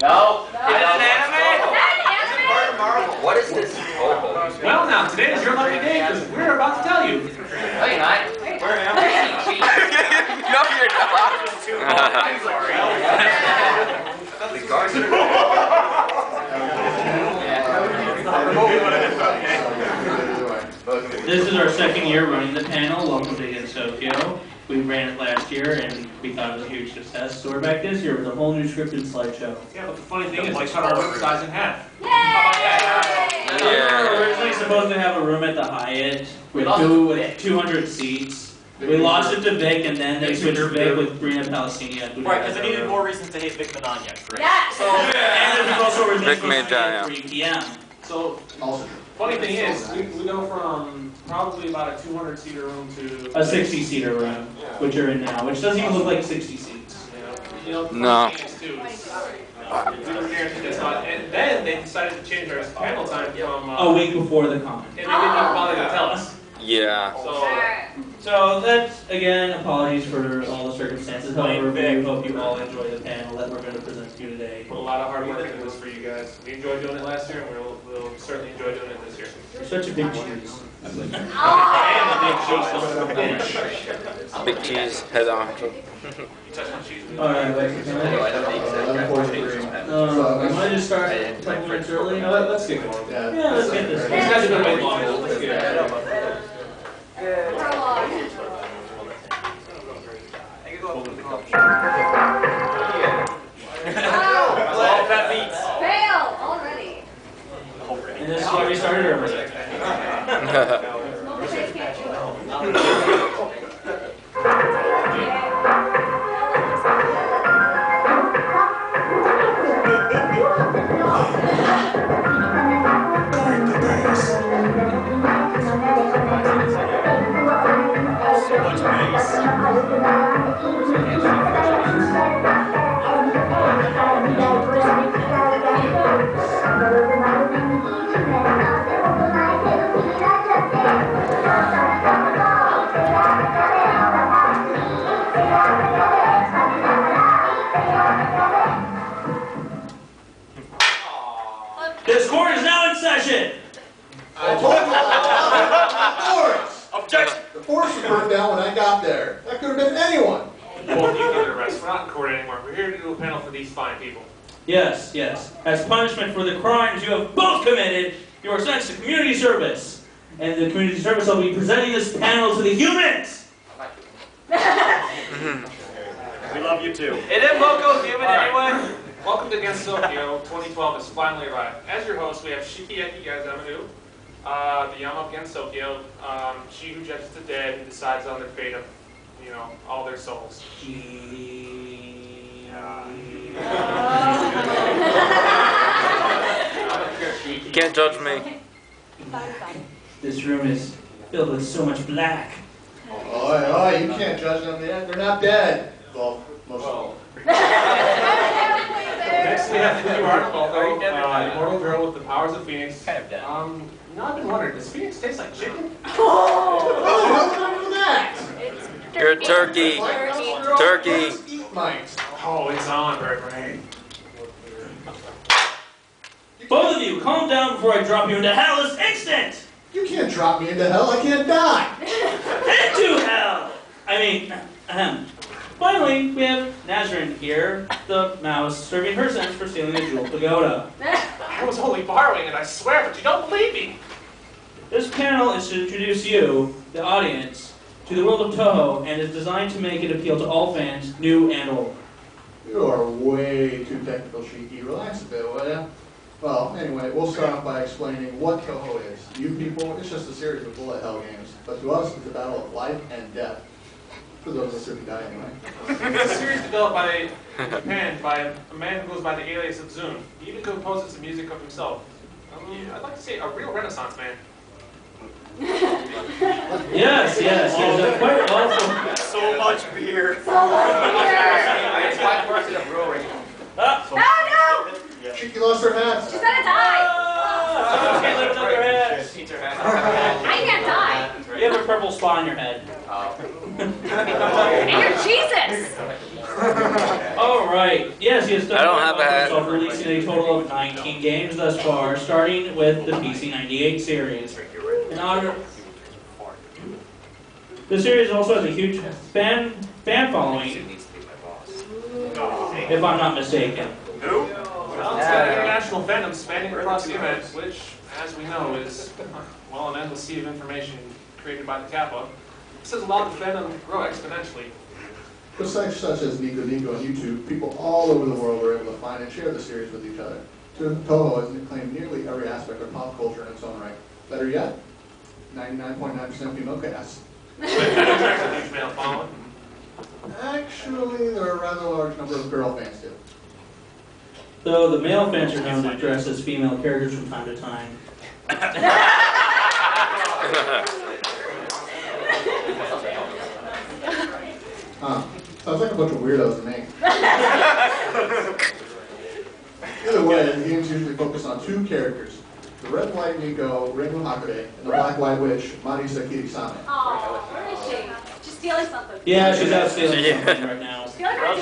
No. Is it an anime? Is it part of Marvel? What is this? Well, now, today is your lucky day because we're about to tell you. No, you're not. Where am No, you're not. I'm sorry. This is our second year running the panel. Welcome to Gensokyo. We ran it last year and we thought it was a huge success. So we're back this year with a whole new scripted slideshow. Yeah, but the funny thing is, they cut our room size in half. We were originally supposed to have a room at the Hyatt with 200 seats. We lost it to Vic, and then they switched to Vic with Brina Palestinian. Right, because they needed more reasons to hate Vic Manania. Yeah. So, And it was also originally Vic supposed to be Magi, at 3 p.m. So, funny thing is, we go from probably about a 200-seater room to A 60-seater room, which you're in now, which doesn't even look like 60 seats. You know, No. we were guaranteed this spot, and then they decided to change our panel time from A week before the con. and they didn't even bother to tell us. Yeah. So that's, again, apologies for all the circumstances. However, we hope you all enjoy the panel that we're going to present to you today. Put a lot of hard work into this for you guys. We enjoyed doing it last year, and we'll certainly enjoy doing it this year. You're such a big cheese. Big cheese, head on. You touch my cheese. Alright, wait. You want to just start a couple minutes early? Let's get going. Yeah, let's get this. These guys have been waiting long. Let's get it. all that beats. Fail already. And this is why we started early. Smoke face can't chew it. So much bass. This court is now in session! Objection! The forest was burned down when I got there. That could have been anyone. Both of you get arrested. We're not in court anymore. We're here to do a panel for these fine people. Yes, yes. As punishment for the crimes you have both committed, you are sentenced to community service. And the community service will be presenting this panel to the humans! We love you too. Isn't Loco human anyway? Welcome to Gensokyo 2012 has finally arrived. As your host, we have Shikieki Yazamanu, the Yama of Gensokyo, she who judges the dead and decides on the fate of, you know, all their souls. You can't judge me. This room is filled with so much black. Oh, you can't judge them yet. They're not dead. Well, most of them. Next we have the new article, Immortal Girl with the Powers of Phoenix. Kind of dead. I've been wondering, does Phoenix taste like chicken? Oh, that? You're a turkey. Turkey. Eat mites. Oh, it's on, Brain. Both of you, calm down before I drop you into hell this instant! You can't drop me into hell. I can't die. Into hell! I mean, Finally, we have Nazrin here, the mouse, serving her sentence for stealing the jewel pagoda. I was only borrowing it, I swear, but you don't believe me. This panel is to introduce you, the audience, to the world of Touhou, and is designed to make it appeal to all fans, new and old. You are way too technical, Shiki. Relax a bit, will ya? Well, anyway, we'll start off by explaining what Touhou is. To you people, it's just a series of bullet hell games. But to us, it's a battle of life and death. For those of us who die, anyway. It's a series developed by Japan by a man who goes by the alias of Zune. He even composes the music of himself. I'd like to say a real Renaissance man. Yes, yes, yes. Quite awful. So much beer. So much beer. It's 5% of brewery. No! Shiki lost her hat. She's gonna die. Someone can't lift up their head. I can't die. You have a purple spot on your head. And you're Jesus. All right. Yes, he has done I don't have a hat. really releasing a total of 19 games thus far, starting with the PC-98 series. In honor, the series also has a huge fan following, if I'm not mistaken. Well, it's got international fandom spanning across the internet, which, as we know, is, well, an endless sea of information created by the Kappa. This has allowed the fandom to grow exponentially. With sites such as Nico Nico and YouTube, people all over the world were able to find and share the series with each other. Touhou has claimed nearly every aspect of pop culture in its own right. Better yet, 99.9% female cast. Attracts a huge male following. Actually, there are a rather large number of girl fans too. Though the male fans are known to dress as female characters from time to time. Sounds like a bunch of weirdos to me. Either way, the games usually focus on two characters. The red-white Nico, Ringo Hakude, and the black-white witch, Marisa Kirisame. Oh, where is she? She's stealing something. Yeah, she's out stealing something right now. Stealing her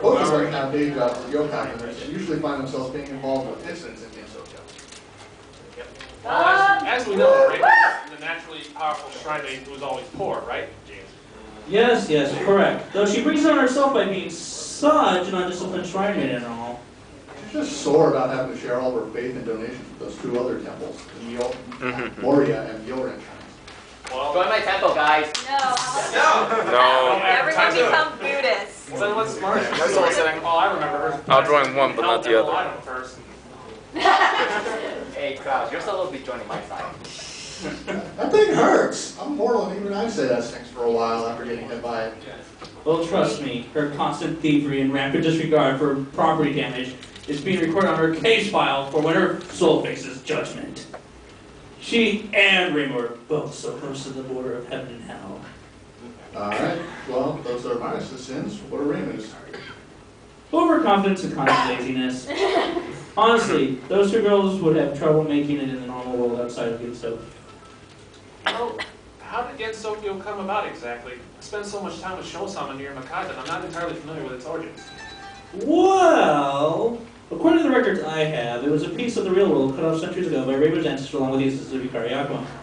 Both of them have day jobs as yokai members and usually find themselves being involved with incidents in Gensokyo. Well, as we know, Raven is the naturally powerful shrine maiden who is always poor, right, James? Yes, correct. Though she brings it on herself by being such an undisciplined shrine maiden and all. She's just sore about having to share all of her faith and donations with those two other temples, the Moria and Yoren shrines. Well, Join my temple, guys. No. Everyone become Buddhists. so what's smart? Oh, I remember her. I'll join one, but not the other. Item first. Hey, Kraus, you're supposed to be joining my side. That thing hurts! I'm mortal and even I say that stinks for a while after getting hit by it. Well, trust me, her constant thievery and rampant disregard for property damage is being recorded on her case file for when her soul faces judgment. She and Rainbow are both so close to the border of heaven and hell. Alright, well, those are Marisa's sins. What are Raymond's? Overconfidence and constant laziness. Honestly, those two girls would have trouble making it in the normal world outside of Gensokyo. Well, how did Gensokyo come about exactly? I spend so much time with Shosama near Makai that I'm not entirely familiar with its origins. Well, according to the records I have, it was a piece of the real world cut off centuries ago by Rainbow's ancestor along with the assistance of Yukari.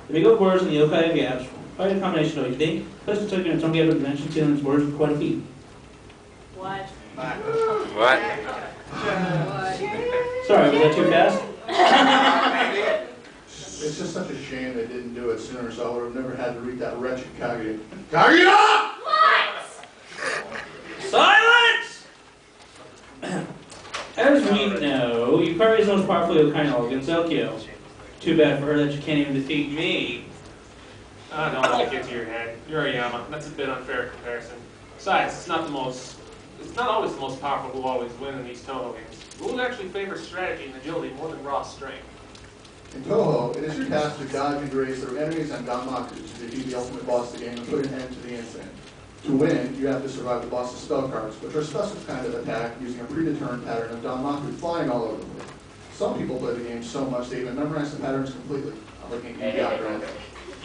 The big old borders and the yokai of gaps quite a combination of each place to take in its own gap of dimensions and its borders with quite a feat. What? What? Sorry, was that too fast? It's just such a shame they didn't do it sooner, so I would have never had to read that wretched Kage. Kaguya! What? Silence! As we know, Yukari is the most powerful yokai in all of Gensokyo. Too bad for her that you can't even defeat me. Don't let it get to your head. You're a Yama. That's a bit unfair comparison. Besides, it's not always the most powerful who always win in these Touhou games. Rules actually favor strategy and agility more than raw strength. In Touhou, it is your task to dodge and graze through enemies and Danmaku to defeat the ultimate boss of the game and put an end to the incident. To win, you have to survive the boss's spell cards, which are a special kind of attack using a predetermined pattern of Danmaku flying all over the place. Some people play the game so much they even memorize the patterns completely. I'm looking at you, Doctor.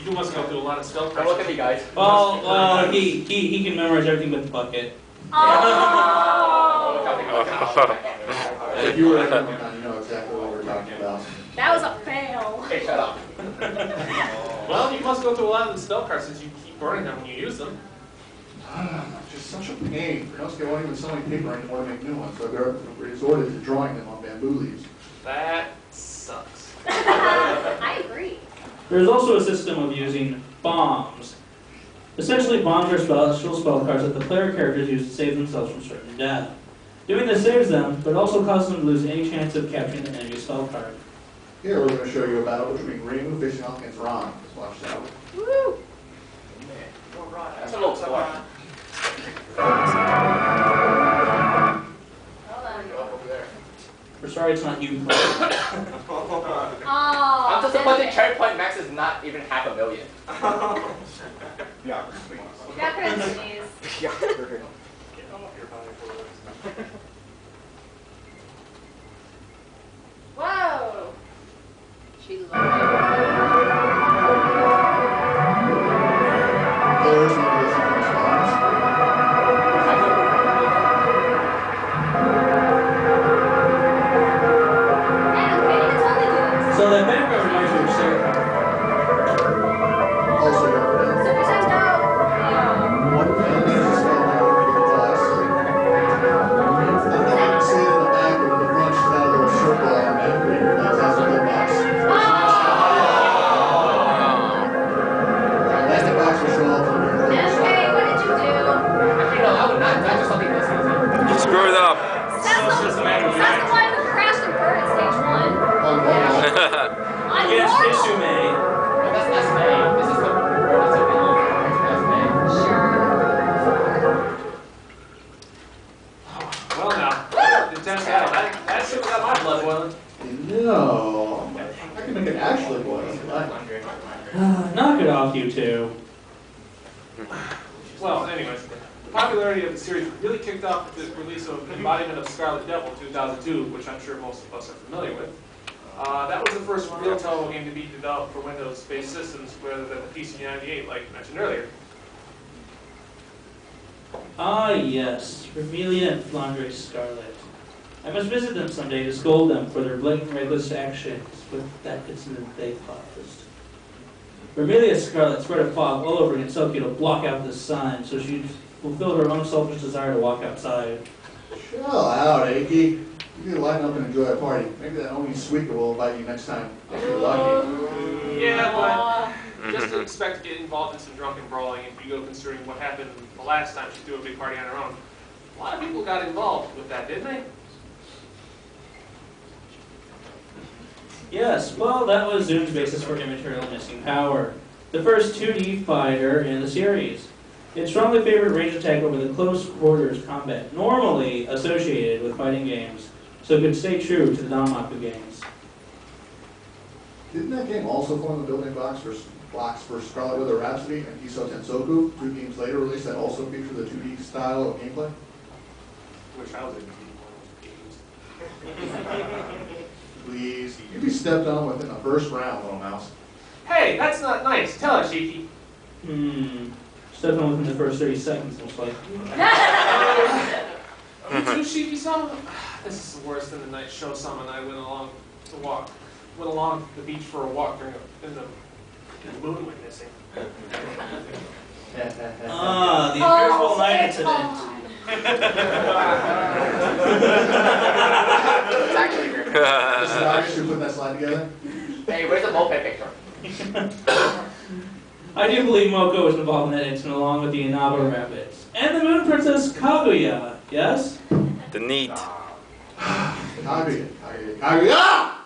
You must go through a lot of spell Don't look at cards. me, guys. Well, he can memorize everything but the bucket. Oh. If you were at you know exactly what we're talking about. That was a fail. Hey, shut up. Well, you must go through a lot of the spell cards since you keep burning them when you use them. Just such a pain. Renosuke won't even sell me paper anymore to make new ones, so I resorted to drawing them on bamboo leaves. That sucks. I agree. There's also a system of using bombs. Essentially, bombs are special spell cards that the player characters use to save themselves from certain death. Doing this saves them, but also causes them to lose any chance of capturing the enemy spell card. Here we're going to show you a battle between Rainbow facing off against Ron. Let's watch that. Woo! That's a little sore. Hold on. We're sorry it's not you. Oh. I'm disappointed Cherry Point Max is not even 500,000. Yeah. That could sneeze. Yeah. Whoa. She loves Players need to listen to response. It's just a matter of That's the fact. one who crashed and burned at stage 1. On one. On Against normal. Isume. But that's not May. This is the Road to That's May. Well now, the 10th battle. That shit got my blood boiling. No. I can make it actually boil. If you like. Knock it off, you two. Well, anyways, the popularity of the series really kicked off with the release of Embodiment of Scarlet Devil in 2002, which I'm sure most of us are familiar with. That was the first real Touhou game to be developed for Windows-based systems rather than the PC-98, like mentioned earlier. Ah, yes. Remelia and Flandre Scarlet. I must visit them someday to scold them for their blatant reckless actions with that incident they caused. Remelia Scarlet spread a fog all over Gensokyo to block out the sun, so she fulfilled her own selfish desire to walk outside. Chill out, Aki. You need to lighten up and enjoy a party. Maybe that only Suika will invite you next time, if you're lucky. Yeah, but just to expect to get involved in some drunken brawling if you go considering what happened the last time she threw a big party on her own. A lot of people got involved with that, didn't they? Yes, well, that was Zoom's basis for Immaterial Missing Power, the first 2D fighter in the series. It strongly favored range attack over the close quarters combat, normally associated with fighting games, so it could stay true to the Danmaku games. Didn't that game also form the building blocks for Scarlet Weather Rhapsody and Iso Tensoku, 2 games later released that also feature the 2D style of gameplay? Wish I was in one of those games. Please, you'd be stepped on within the first round, little mouse. Hey, that's not nice. Tell us, Shiki. Stepped on within the first 30 seconds, most likely. Too Shiki-sama? This is worse than the night show-sama and I went along the beach for a walk during the moon went missing. Ah, the Imperial Night incident. It's actually great. This is obvious you put that slide together. Hey, where's the moped picture? I do believe Moko was involved in that incident along with the Inaba Rabbits. And the Moon Princess Kaguya, yes? The neat. Kaguya.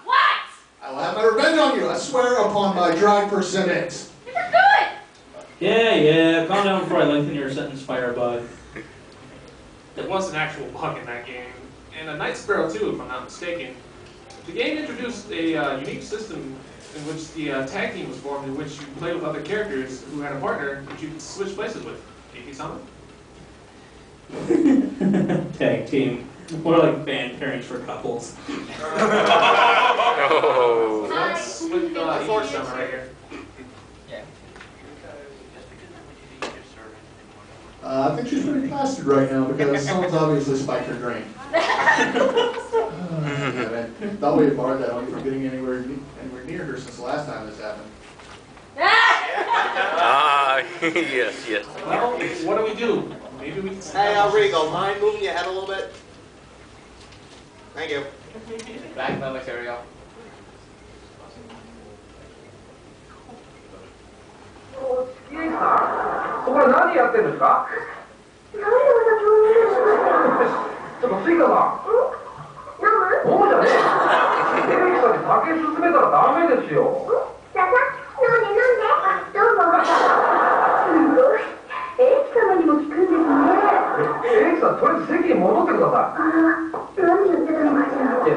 What? I will have my revenge on you, I swear upon my dry persimmons. These are good. Yeah, calm down before I lengthen your sentence, Firebug. There was an actual bug in that game, and a Night Sparrow too, if I'm not mistaken. The game introduced a unique system in which the tag team was formed, in which you play with other characters who had a partner, which you could switch places with. Shiki-sama? Tag team. More like band pairings for couples. Oh. That's with Force-sama right here. I think she's pretty plastered right now because someone's obviously spiked her drain. Thought we had barred that only from getting anywhere near her since the last time this happened. Ah, yes. Well, what do we do? Maybe we can... Hey, Rigo, mind moving your head a little bit? Thank you. Black no material. そこで何やってるんですか？ちょっとスイカさん。そうじゃねえ。エレキさんに酒進めたらダメですよ。エレキさん、とりあえず席に戻ってください。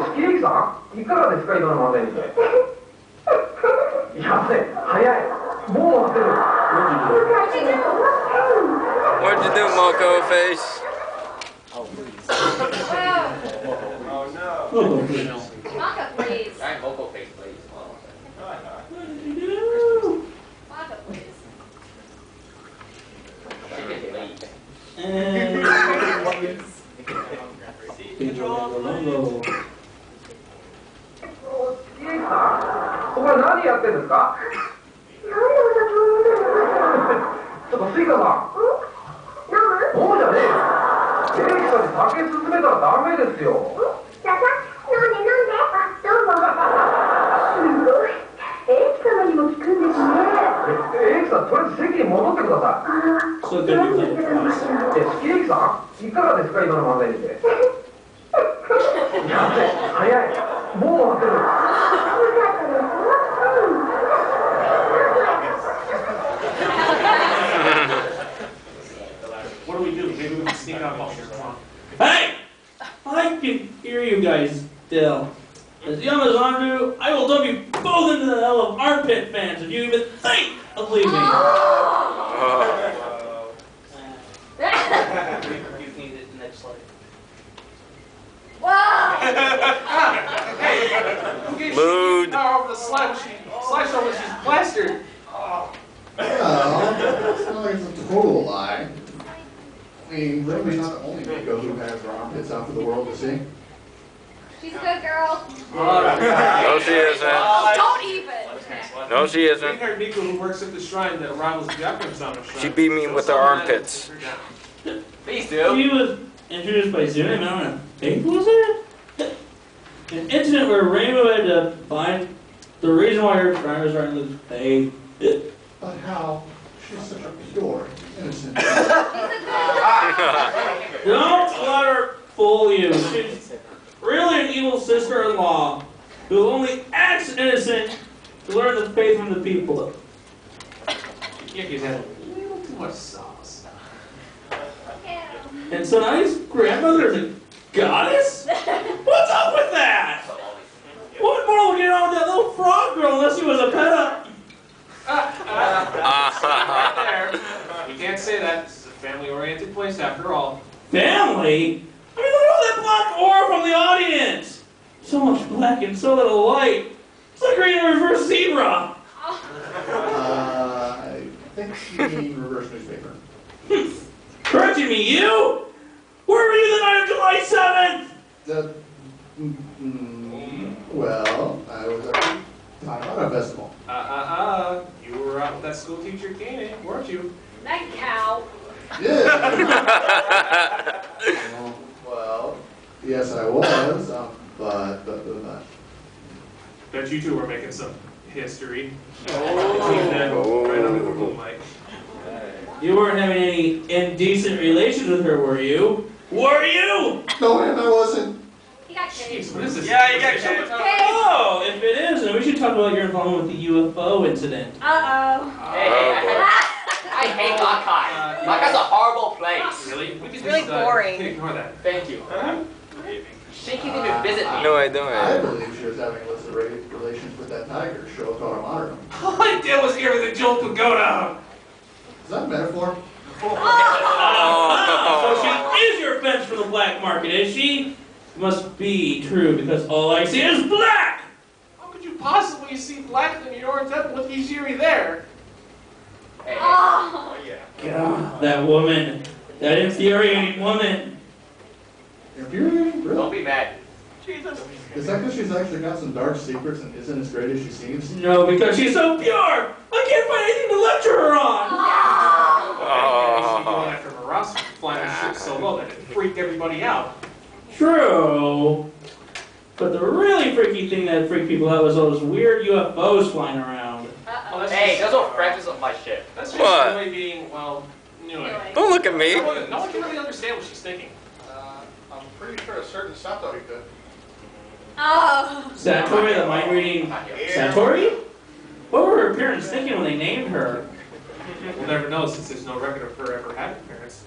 スキレキさん、いかがですか今のまでに。やべえ、早い。もう待てる。What'd you do, Moko face? Wow. Oh no. Oh, please. Maka, please. Alright, vocal face, please. Maka, please. She can leave. And... Logo. ここで何やってるんですか？ちょっとスイカさん。そうじゃねえよ。エレキさんに酒進めたらダメですよ。エレキさん、とりあえず席に戻ってください。 So good you played it for us. スキレキさん、いかがですか今のまでに。ってる。What do we do? Maybe we can sneak out while she's gone. Hey! I can hear you guys still. As young as Andrew, I will dump you both into the hell of armpit fans if you even think of leaving. Oh. You need it next slide. Wow! Hey, who gave Mood. she power over the slideshow when she's plastered? Well, it's not like it's a total lie. I mean, Ruby's not the only Miko who has her armpits out for the world to see. She's a good girl. No, she isn't. Don't even. No, she We isn't. heard Nico, who works at the shrine that rivals the Japanese on the shrine. She beat me with her armpits. Please do. He was introduced by Zune on a fake wizard? An incident where Rainbow had to find the reason why her shrine was running loose. Hey. But how? She's such a pure, innocent. Don't let her fool you. She's really an evil sister-in-law who only acts innocent to learn the faith from the people. Yaki's had a little too much sauce. And so now his grandmother is a goddess? What's up with that? What more will get on with that little frog girl unless she was a pet? Right there. You can't say that. This is a family-oriented place after all. Family? I mean, look at all that black aura from the audience! So much black and so little light. It's like reading a reverse zebra. I think you mean reverse newspaper. Correcting me, you? Where were you the night of July 7th? Well, I was at the Touhou festival. You were out with that school teacher Kane, weren't you? That cow. Yeah. Well, yes, I was, but. Bet you two were making some history. Oh. Right under the moonlight. You weren't having any indecent relations with her, were you? Were you? No, ma'am, I wasn't. He got kids. Jeez, what is this? Yeah, you got kids. Oh, if it is, then we should talk about your involvement with the UFO incident. Uh-oh. Hey, I hate Makai. Makai's a horrible place. Really? We can It's really just, boring. we can ignore that. Thank you. She can even visit me. No, I I don't. believe she was having illicit relations with that tiger, Shoko Amaro. All I did was hear the Joel Pagoda. Is that a metaphor? So she is your fence for the black market, is she? Must be true, because all I see is black! How could you possibly see black in your temple with Hijiri there? Hey, Oh. God, that woman. That infuriating woman. Infuriating? don't Really? be mad. Is that because she's actually got some dark secrets and isn't as great as she seems? No, because she's so pure! I can't find anything to lecture her on! Maybe she's going after Maras flying the ship so low that it freaked everybody out. True. But the really freaky thing that freaked people out was those weird UFOs flying around. Well, that's Hey, just, those are fractures of my ship. that's just What? the way being, well, anyway. Don't look at me. No one can really understand what she's thinking. I'm pretty sure a certain Sato could. Oh. Satori, the mind-reading Satori? What were her parents thinking when they named her? We'll never know since there's no record of her ever having parents.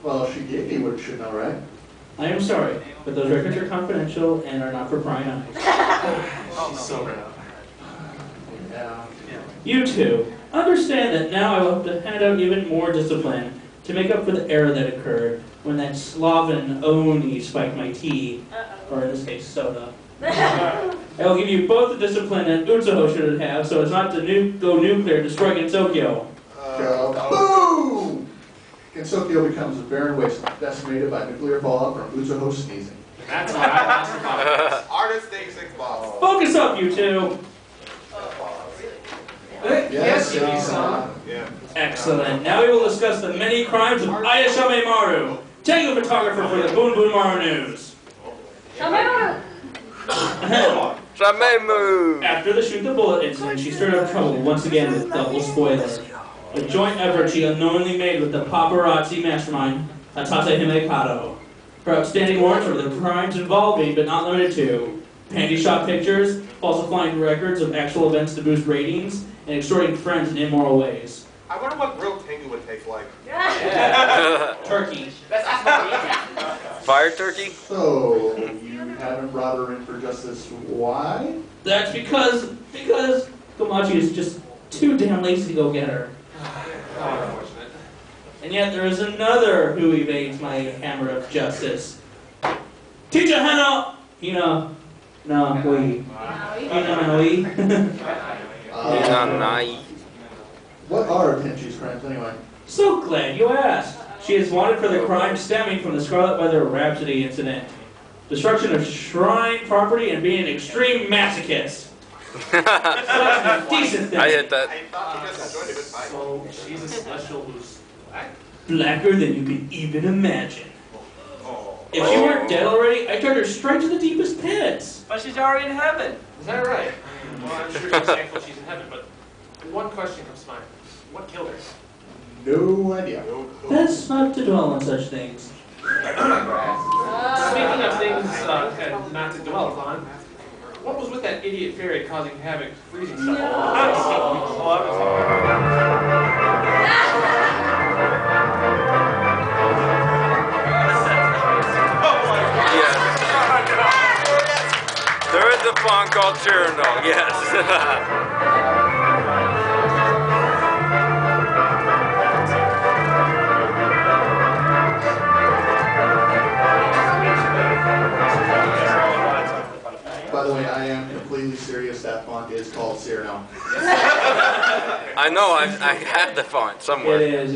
Well, Shigeki should know, right? I am sorry, but those records are confidential and are not for prying eyes. She's so bad. Yeah. You two, understand that now I will have to hand out even more discipline to make up for the error that occurred when that sloven Oni spiked my tea, or in this case, soda. I will give you both the discipline that Utsuho should have, so as not to go nuclear and destroy Gensokyo. Boom! Gensokyo becomes a barren wasteland, decimated by nuclear fallout from Utsuho sneezing. That's why I lost the confidence. Artist takes 6 balls. Focus up, you two! Yes, Yuki-san. Yeah. Excellent. Now we will discuss the many crimes of Ayashame Maru, tango photographer for the Boon Boon Maru News. Shamemu. After the shoot the bullet incident, she stirred up trouble once again with double spoiler. A joint effort she unknowingly made with the paparazzi mastermind, Hatate Himekato. Her outstanding warrants for the crimes involving, but not limited to, panty shop pictures, falsifying records of actual events to boost ratings, and extorting friends in immoral ways. I wonder what grilled tengu would taste like. Turkey. Let's ask about Fire turkey? So, you haven't brought her in for justice. Why? That's because Komachi is just too damn lazy to go get her. How unfortunate. And yet there is another who evades my hammer of justice. Teacher Hano! No, we. What are Tenchi's crimes anyway? So glad you asked. She is wanted for the crime stemming from the Scarlet Weather Rhapsody incident. Destruction of shrine property and being an extreme masochist. So that's a decent thing. I hit that. I thought you guys enjoyed a good fight. So she's a celestial who's black? Blacker than you could even imagine. Oh. If she weren't dead already, I'd turn her straight to the deepest pits. But she's already in heaven. Is that right? Well, I'm sure she's thankful she's in heaven, but one question comes to mind. What killed her? No idea. Best not to dwell on such things. Speaking of things not to dwell upon, what was with that idiot fairy causing havoc, freezing stuff all Yes. There is a pond called Cherno, yes. By the way, I am completely serious. That font is called Cyrano. I know, I have the font somewhere. It is.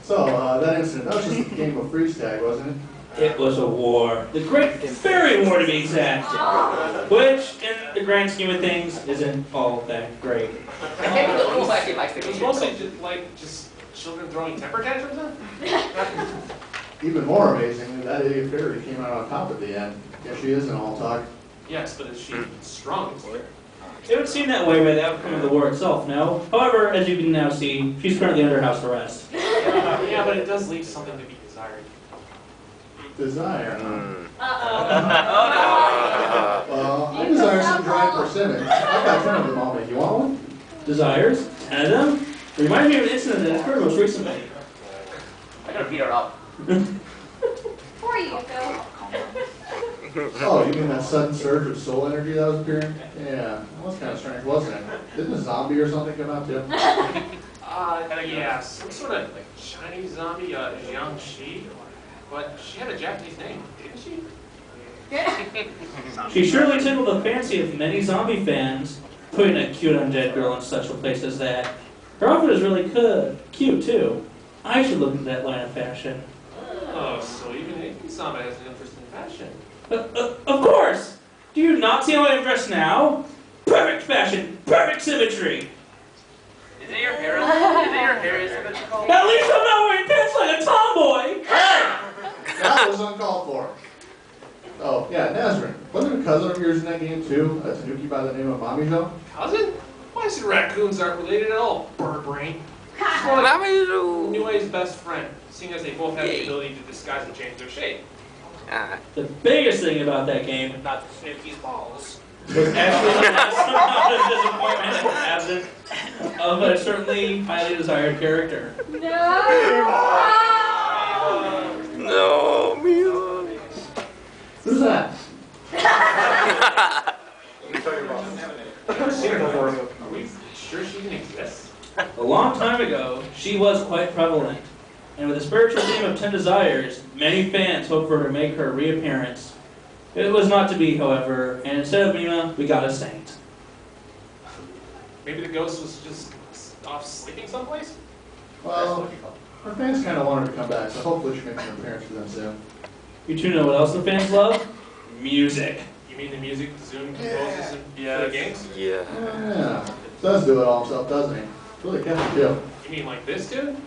So, that incident, that was just a game of freeze tag, wasn't it? It was a war. The Great Fairy War, to be exact. Which, in the grand scheme of things, isn't all that great. I can't believe the fool actually likes the It was game. mostly just children throwing temper tantrums then? Even more amazingly, that idiot fairy came out on top at the end. Guess she is an all talk. Yes, but is she strong? It would seem that way by the outcome of the war itself, no? However, as you can now see, she's currently under house arrest. Yeah, but it does leave something to be desired. Desire, huh? Oh Well, I desire some dried persimmons. I've got 10 of them on me. You want one? Desires? 10 of them? Reminds me of an incident that occurred most recently. I gotta beat her up. Before you go. Oh, you mean that sudden surge of soul energy that was appearing? Yeah, that was kind of strange, wasn't it? Didn't a zombie or something come out too? Yeah, some sort of like Chinese zombie, Jiang Shi. But she had a Japanese name, didn't she? She surely tickled the fancy of many zombie fans, putting a cute undead girl in such a place as that. Her outfit is really cute, too. I should look into that line of fashion. Oh, so even Ikki-sama has an interest in fashion. Of course! Do you not see how I am dressed now? Perfect fashion, perfect symmetry! Is it your hair? Is it your hair? Is it what you call it? At least I'm not wearing pants like a tomboy! Hey! That was uncalled for. Oh, yeah, Nazareth. Wasn't a cousin of yours in that game too? A Tanuki by the name of Mamizo? Cousin? Why is it raccoons aren't related at all, bird brain? It's more like Nue's best friend, seeing as they both have the ability to disguise and change their shape. The biggest thing about that game, not the Tanuki's balls, was actually the massive amount of disappointment in the absence of a certainly highly desired character. No, Mila. Who's that? Are we sure she even exists? A long time ago, she was quite prevalent, and with the spiritual theme of 10 Desires, many fans hoped for her to make her reappearance. It was not to be, however, and instead of Mima, we got a saint. Maybe the ghost was just off sleeping someplace? Well, her fans kind of want her to come back, so hopefully she makes an appearance for them soon. You two know what else the fans love? Music. You mean the music Zoom composes for the games? Yeah. Yeah, does do it all himself, doesn't he? It's really catchy too. You mean like this tune?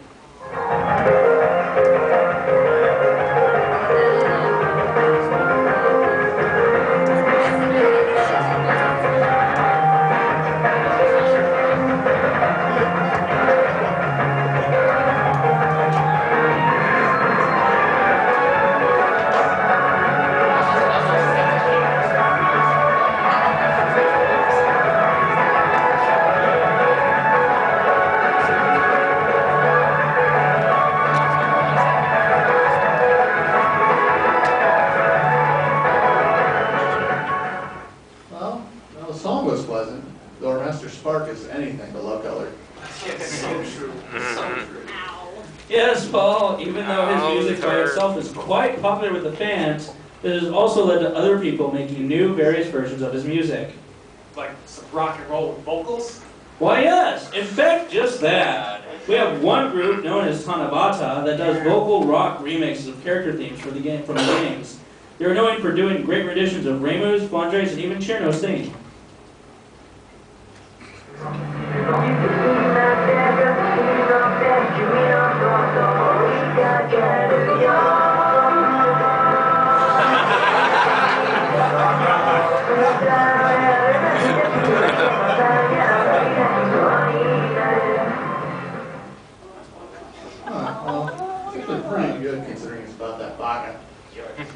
spark is anything but love colored. It's so true. So true. Yes, Paul, even though his music by itself is quite popular with the fans, it has also led to other people making new various versions of his music. Like some rock and roll with vocals. Why yes, in fact, just that. We have one group known as Tanabata that does vocal rock remixes of character themes for the game, from the games. They are known for doing great renditions of Reimu's, Fondre's, and even Cherno's theme. Well, it's actually pretty good considering it's about that baka.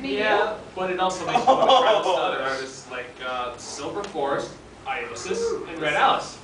Yeah, but it also makes me want to try this to other artists like Silver Forest, Iosis, and Red Alice.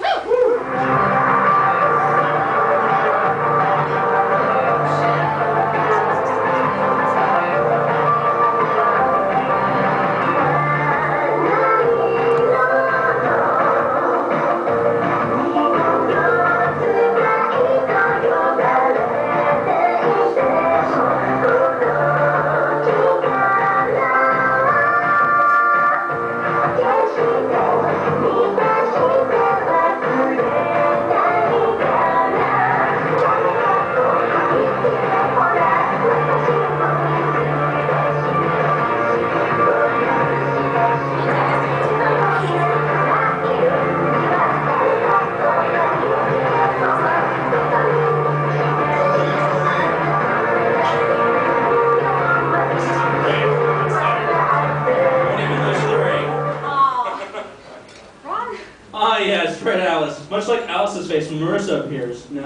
Ah yes, Red Alice. Much like Alice's face when Marissa appears. No?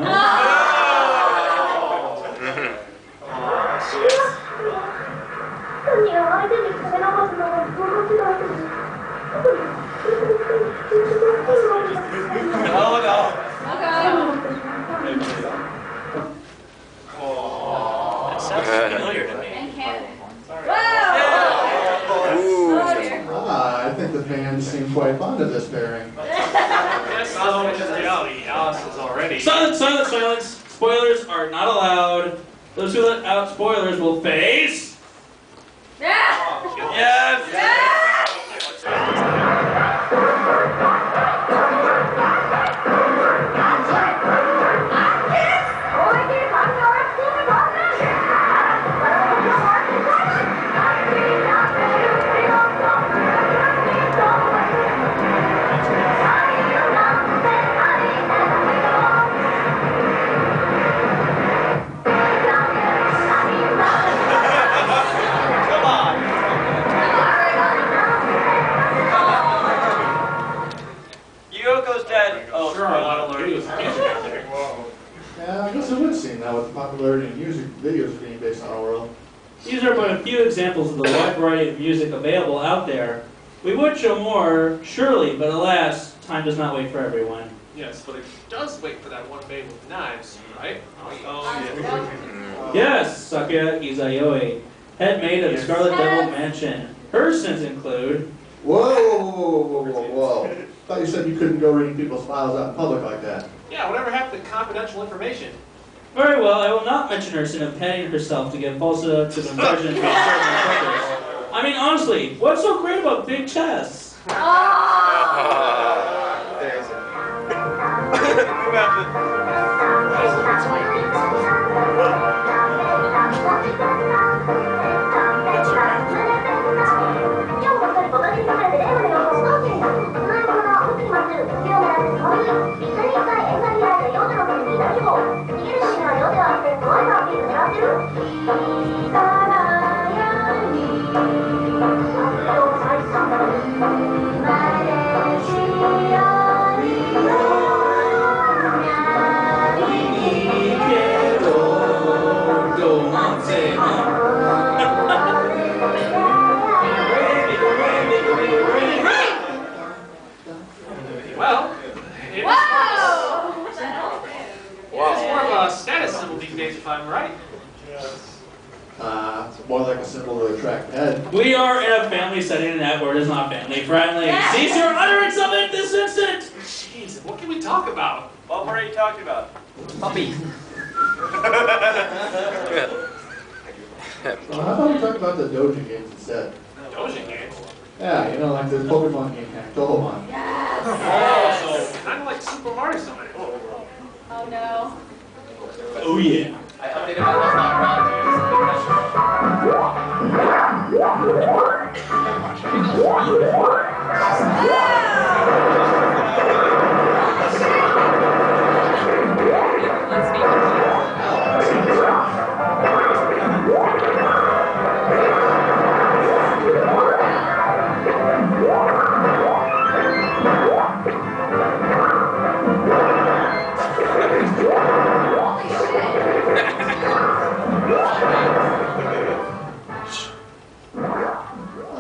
Oh no. That sounds familiar to me. I think the fans seem quite fond of this pairing. Yes, although in reality, Alice is already. Silence, silence, silence! Spoilers are not allowed. Those who let out spoilers will face... Yes! Yoko's dead. Oh, Sure, a lot of learning. Yeah, I guess it would seem that with the popularity of music videos being based on our world. These are but a few examples of the wide variety of music available out there. We would show more, surely, but alas, time does not wait for everyone. Yes, but it does wait for that one babe with knives, right? Oh, Yes, Sakura Izayoi, head maid of the Scarlet Devil Mansion. Her sins include... Whoa, whoa, whoa, whoa, whoa, whoa. Thought you said you couldn't go reading people's files out in public like that. Yeah, whatever happened to confidential information? Very well, I will not mention her sin of padding herself to give falsehood to the impression to a certain purpose. I mean, honestly, what's so great about big chests? There's it. Well, it's more of a status symbol these days, if I'm right. It's more like a symbol to attract head. We are in a family setting and that word is not family friendly. Cease your utterance of it this instant! Jeez, what can we talk about? What were you talking about? Puppies. Well, how about we talk about the Doujin games instead? Doujin games? Yeah, you know, like the Pokemon game hack, Touhou. Yes. Oh, so kind of like Super Mario Summit. Oh no. Oh yeah. I updated my list on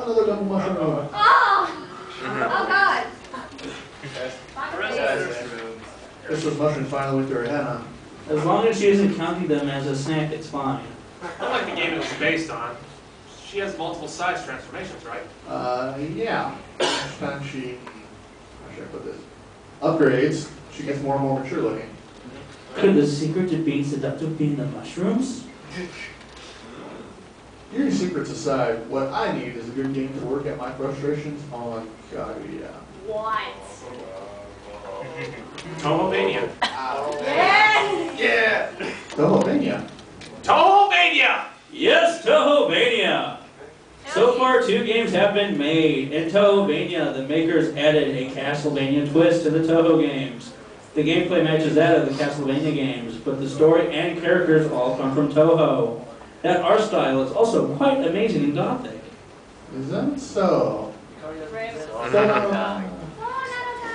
Another double mushroom. Oh! Oh god. This was mushrooms finally went through her head, huh? As long as she isn't counting them as a snack, it's fine. Unlike the game it was based on, she has multiple size transformations, right? Yeah. Each time she, how should I put this? Upgrades, she gets more and more mature looking. Could the secret to being seductive be in the mushrooms? Your secrets aside, what I need is a good game to work at my frustrations on Kaguya. What? Touhou-mania. Yes! Yeah! Touhou-mania. Touhou-mania! Yes, Touhou-mania! So far, 2 games have been made. In Touhou-mania, the makers added a Castlevania twist to the Touhou games. The gameplay matches that of the Castlevania games, but the story and characters all come from Touhou. That art style is also quite amazing and gothic. Is that so?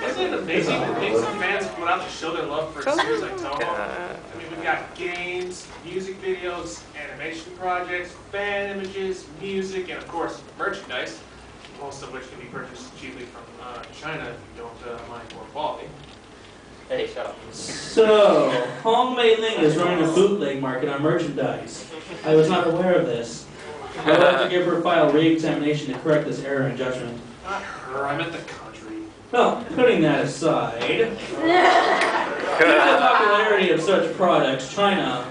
Isn't it amazing that things and fans put out to show their love for a series like Touhou? I mean, we've got games, music videos, animation projects, fan images, music, and of course, merchandise, most of which can be purchased cheaply from China if you don't mind poor quality. Hey, shut up. So, Hong Mei Ling is running a bootleg market on merchandise. I was not aware of this. I will have to give her file re-examination to correct this error in judgment. Not her, I meant the country. Well, putting that aside, given the popularity of such products, China,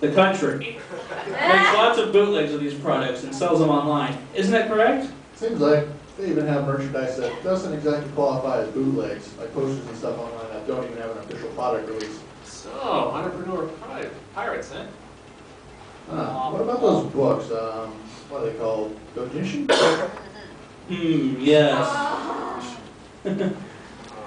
the country, makes lots of bootlegs of these products and sells them online. Isn't that correct? Seems like they even have merchandise that doesn't exactly qualify as bootlegs, like posters and stuff online that don't even have an official product release. So, entrepreneur pirates, eh? What about those books? What are they called? Doujin? Yes.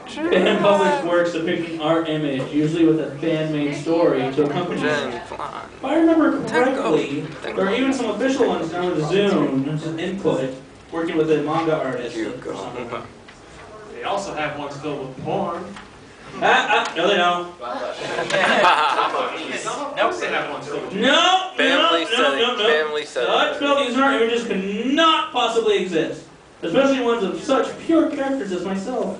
Fan published works depicting our image, usually with a fan-made story to accompany it. If I remember correctly, there are even some official ones down with Zoom input, working with a manga artist or something. They also have ones filled with porn. No, they don't. Nope, they have ones filled with porn. No. Family Such setting. filthy art images cannot possibly exist, especially ones of such pure characters as myself.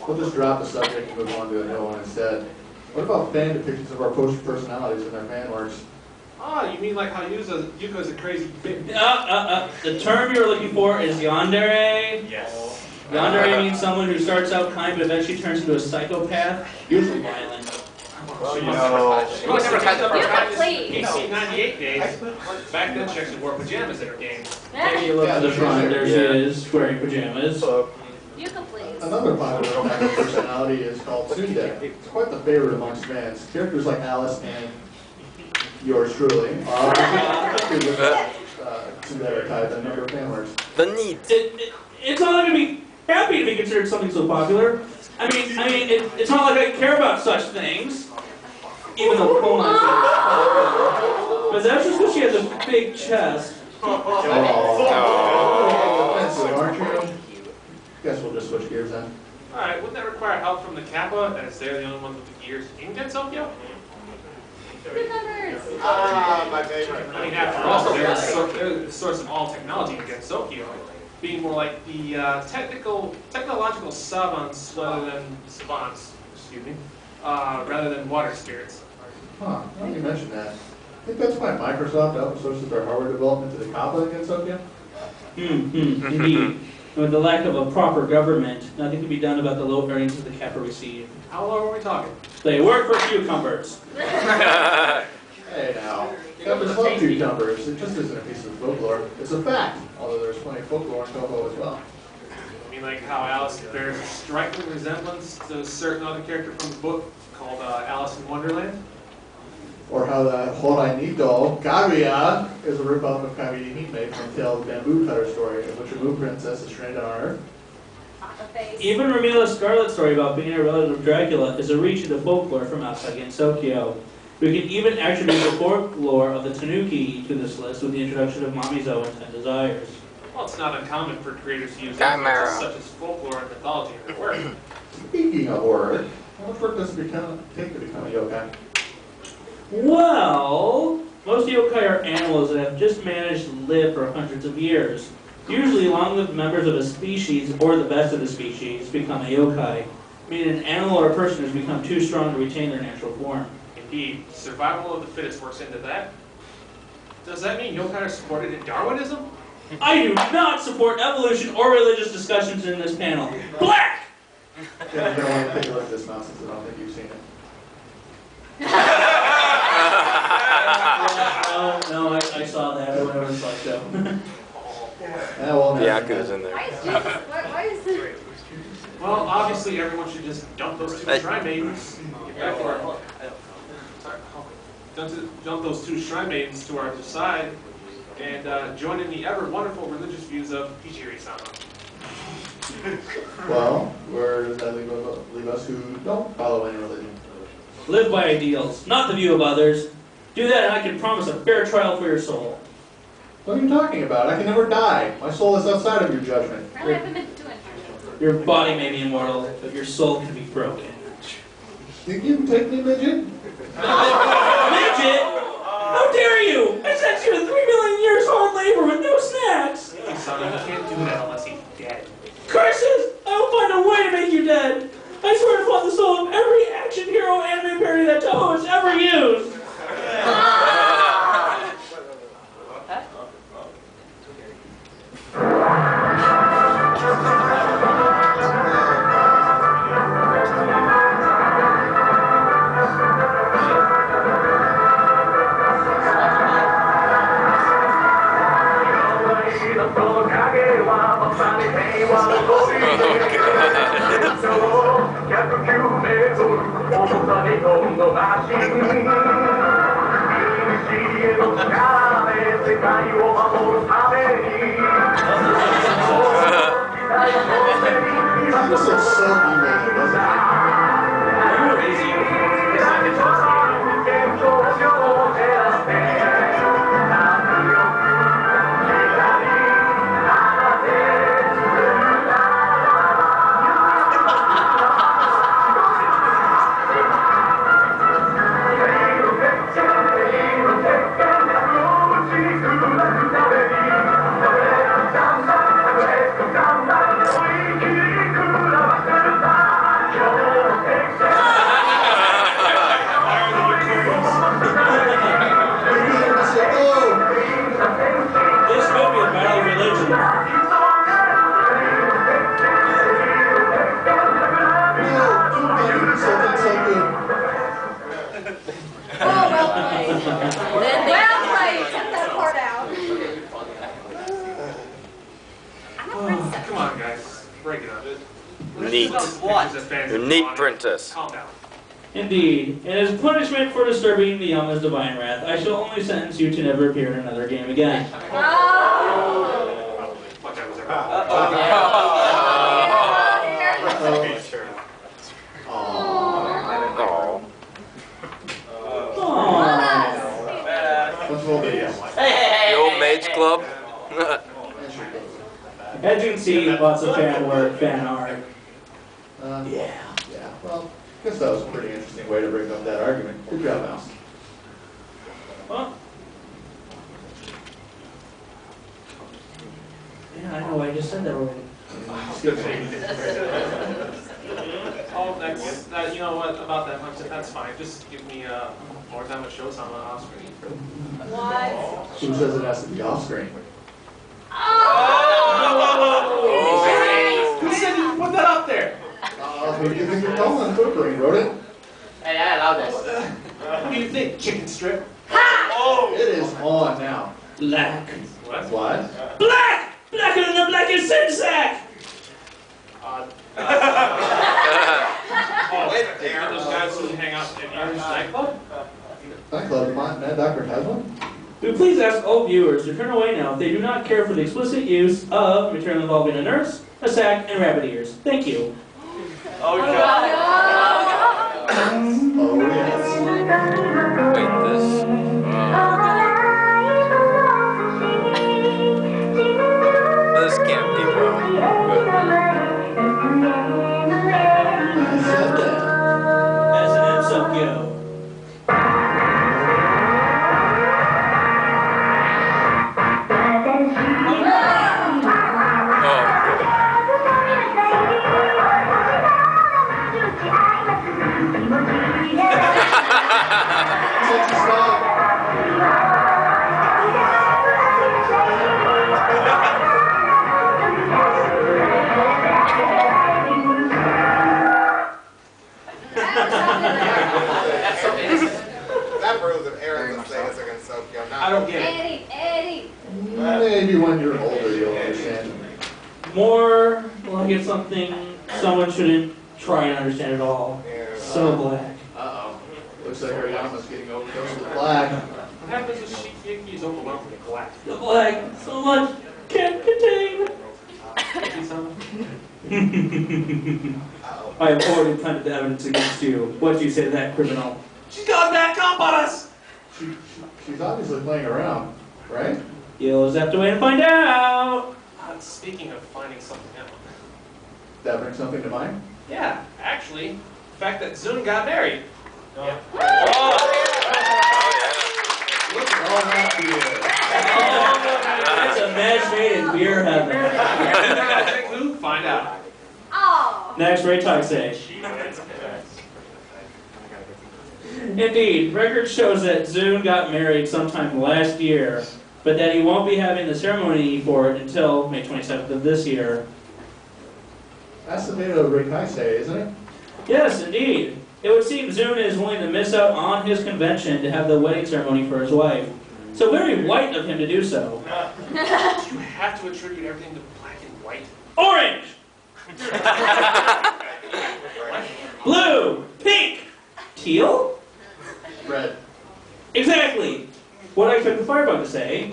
We'll just drop the subject and move on to a new one instead. What about fan depictions of our poster personalities in their fan works? Ah, you mean like how Yuko's a crazy bitch? The term you're looking for is yandere. Yes. Yandere means someone who starts out kind but eventually turns into a psychopath, usually violent. She was never kind of You can please. PC 98 days. Back then, she actually wore pajamas in her games. Maybe you look to the front, there she is, wearing pajamas. You can please. Another popular fan personality is called Tsundere. It's quite the favorite amongst fans. Characters like Alice and yours truly are Tsundere type and number of fan works. The need. It's not like I'd be happy to be considered something so popular. I mean, it's not like I care about such things. Even though Conan is popular. But that's just because she has a big chest. Offensive, aren't you? Guess we'll just switch gears then. Alright, wouldn't that require help from the Kappa, as they're the only ones with the gears in Gensokyo? Good numbers. My favorite. I mean, after all, they're the source of all technology in Gensokyo, being more like the technological savants rather than water spirits. Huh, now you mentioned that. I think that's why Microsoft outsources their hardware development to the Kappa in Gensokyo. Indeed. And with the lack of a proper government, nothing can be done about the low earnings that the Kappa receive. How low are we talking? They work for cucumbers. Hey now, Kappas love cucumbers. It just isn't a piece of folklore. It's a fact, although there's plenty of folklore in Touhou as well. I mean, like how Alice bears a striking resemblance to a certain other character from the book called Alice in Wonderland. Or how the Horai doll, Kaguya, is a ripoff of Kaguya Hime from Tale of the Bamboo Cutter story, in which a moon princess is stranded on Earth. Even Ramila's Scarlet story about being a relative of Dracula is a reach into folklore from outside Gensokyo. We can even attribute the folklore of the Tanuki to this list with the introduction of Mamizo and Ten Desires. Well, it's not uncommon for creators to use Chimera. references such as folklore and mythology in their work. Speaking of work, how much work does it take to become a yokai? Well, most yokai are animals that have just managed to live for hundreds of years. Usually long-lived members of a species, or the best of the species, become a yokai, meaning an animal or a person has become too strong to retain their natural form. Indeed, survival of the fittest works into that. Does that mean yokai are supported in Darwinism? I do not support evolution or religious discussions in this panel. Black! Yeah, you don't want to take a look at this nonsense, I don't think you've seen it. No, I saw that or whatever it's like, so. Yeah, well, The Yaku's in there. Why is this? Well, obviously everyone should just dump those two shrine maidens. Get back to our... Sorry. Dump those two shrine maidens to our side and join in the ever wonderful religious views of Hijiri-sama. Well, where does that leave us who don't follow any religion? Live by ideals, not the view of others. Do that and I can promise a fair trial for your soul. What are you talking about? I can never die. My soul is outside of your judgment. Apparently I haven't been doing it. Your body may be immortal, but your soul can be broken. Think you can take me, midget? Midget! How dare you! I sent you to 3 million years hard labor with no snacks! Hey, son, you can't do that unless he's dead. Curses! I will find a way to make you dead! I swear upon the soul of every action hero anime parody that Touhou has ever used! This looks so email, doesn't it? This could be a battle of religion. Well played. Take that part out. I'm a princess. Come on, guys. Break it up. Neat. You're neat, princess. Calm down. Indeed, and as punishment for disturbing the Yama's divine wrath, I shall only sentence you to never appear in another game again. Oh. Fuck, that was The old maids club. As you can see, lots of fan work, fan art. Yeah. Well, I guess that was a pretty interesting way to bring up that argument. Good job, Mouse. Well, yeah, I know. I just said that already. Oh, that's, you know what, about that much, that's fine. Just give me more time to show some off screen. What? Who says it has to be off screen? Oh! Who do you think you're calling? Footprint, wrote it? Hey, I allow this. What do you think, chicken strip? It is on now. Black. What? What? Black! Blacker than the blackest sin sack! Oh, wait, those guys who hang out at your nightclub? Nightclub, Mad Doctor has one? We please ask all viewers to turn away now if they do not care for the explicit use of material involving a nurse, a sack, and rabbit ears. Thank you. Oh, God. Oh, yes. Wait, this. This can't be wrong. I said that. As an Gensokyo. Sexy style. That's so innocent. That proves that Aaron's the same as a Gensokyo. I don't get it. Eddie. Maybe when you're older you'll understand. More like it's something someone shouldn't try and understand at all. Yeah. So black. Uh-oh. Looks like Ariama's getting overdosed with black. What happens if Shikiyaki is overwhelmed with black? The black, so much can't contain. I have already planted the evidence against you. What do you say to that, criminal? She's got back up on us! She's obviously playing around, right? You'll just have to wait and find out. Speaking of finding something out. That brings something to mind? Yeah, actually, the fact that Zun got married. Yeah. Look at all that beer. It's a match made in beer heaven. Who? Find out. Oh. Next, Ray say. Indeed, record shows that Zun got married sometime last year, but that he won't be having the ceremony for it until May 27th of this year. That's the date of Rikaisei, isn't it? Yes, indeed. It would seem Zun is willing to miss out on his convention to have the wedding ceremony for his wife. So very white of him to do so. You have to attribute everything to black and white. Orange! Blue! Pink! Teal? Red. Exactly! What I expect the firebug to say.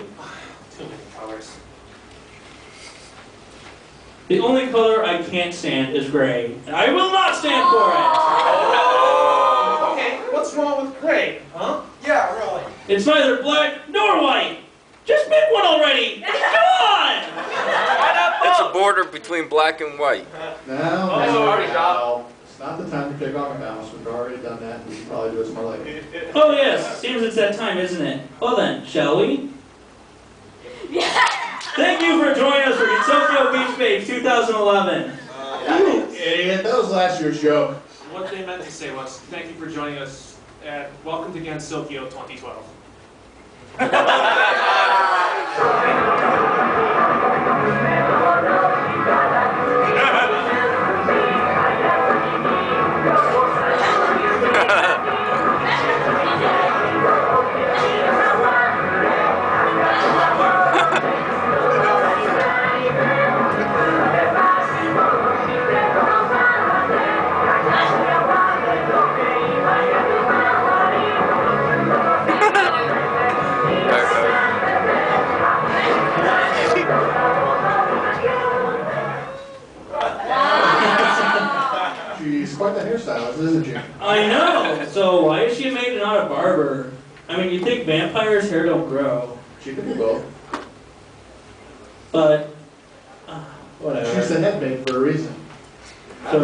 Too many colors. The only color I can't stand is gray, and I will not stand for Okay, what's wrong with gray, huh? Yeah, really. it. It's neither black nor white. Just pick one already. Come on! It's a border between black and white. Now, Oh, already it's not the time to pick on a mouse. We've already done that. We should probably do it some more later. Oh yes, seems it's that time, isn't it? Well then, shall we? Thank you for joining us for Gensokyo Beach Babes 2011. You idiot. That was last year's joke. What they meant to say was, thank you for joining us at Welcome to Gensokyo 2012. She's quite the hairstylist, isn't she? I know. So why is she a maid and not a barber? I mean, you'd think vampires' hair don't grow, She could be both. but whatever. She's the head maid for a reason. So,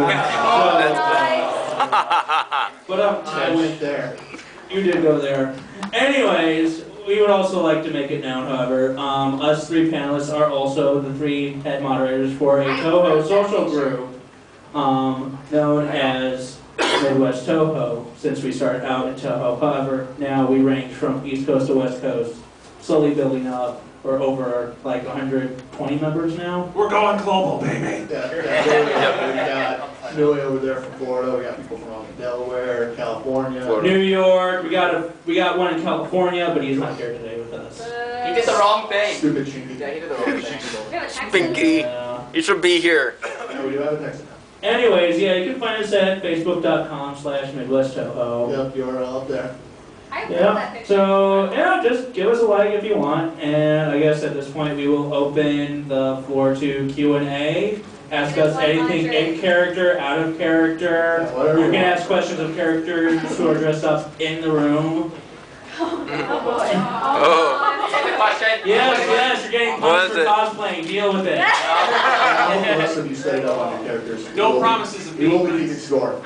but I went there. you did go there. Anyways, we would also like to make it known, however, us three panelists are also the three head moderators for a Touhou social group known as Midwest Touhou, since we started out in Touhou. However, now we range from East Coast to West Coast, slowly building up. We're over like 120 members now. We're going global, baby. We've got Millie over there from Florida. We got people from Delaware, California. New York. We got one in California, but he's not here today with us. He did the wrong thing. Stupid chinky. Yeah, he did the wrong thing. We have a text. Pinky, you should be here. Yeah, we do have a text account. Anyways, yeah, you can find us at facebook.com/MidwestTouhou. Yep, URL up there. I love that Yeah, picture. so, yeah, just give us a like if you want, and I guess at this point we will open the floor to Q&A. Ask us anything in character, out of character. Yeah, whatever You you can want. ask questions of characters who are dressed up in the room. Oh. Take the question. Yes, you're getting What punished is for it? cosplaying, deal with it. I hope the rest of you stayed up on your characters. No promises of We will be being keeping score.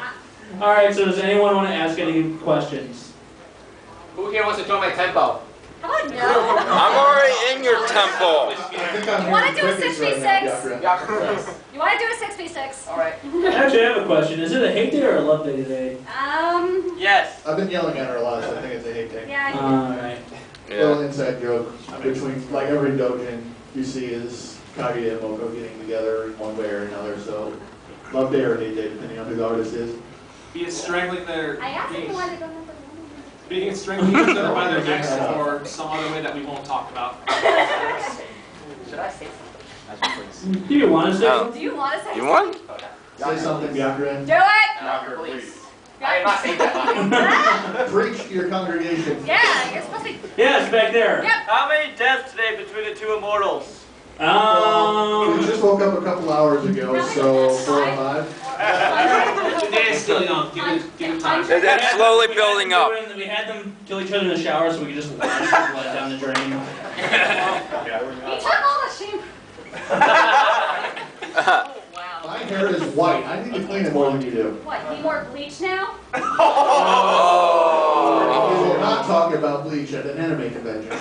Alright, so does anyone want to ask any questions? Who here wants to join my tempo? Come on, no. I'm already in your temple. I think I'm You wanna hearing do a crickets 6v6? right now, Yakra. Yeah, please. You want to do a 6v6? All right. Actually, I have a question. Is it a hate day or a love day today? Yes. I've been yelling at her a lot, so I think it's a hate day. Yeah. Alright. Little inside joke between, like every doujin you see is Kage and Moko getting together in one way or another, so love day or hate day, depending on who the artist is. He is strangling their I asked if you being, wanted to go being strangling each other by their necks or some other way that we won't talk about. Should I say something? Do you want to say? No. Do you want to say You won? Say something, Byakuren. Do it! No, please. I am not saying that. Preach to your congregation. Yeah, you're supposed to be. Yes, back there. Yep. How many deaths today between the two immortals? We Um, just woke up a couple hours ago, so 4 or 5. Today is still young. Give it time. It's slowly building up. We had them kill each other in the shower so we could just wash the blood down the drain. He took all the shampoo. My hair is white. I need to clean it more than you do. What, need more bleach now? We will not talk about bleach at an anime convention.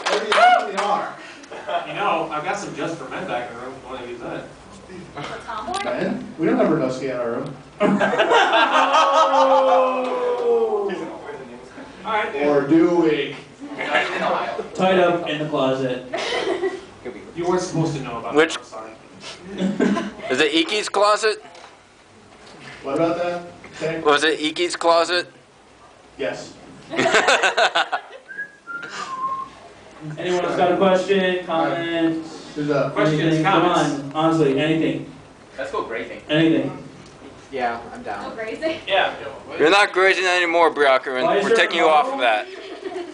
Maybe we are. You know, I've got some just for men back in the room. Want to use that? A tomboy? Ben, we don't have Renoski in our room. All right, dude. Or do we? In Ohio. Tied up in the closet. You weren't supposed to know about Which- that. I'm sorry. Is it Iki's closet? What about that? Okay. Was it Iki's closet? Yes. Anyone else got a question, comment? Who's up? Questions, anything? Come comments? on, honestly, anything. Let's go grazing. Anything. Yeah, I'm Oh, down. crazy. Yeah. You're not grazing anymore, Byakuren. Why is We're there taking a you off problem? of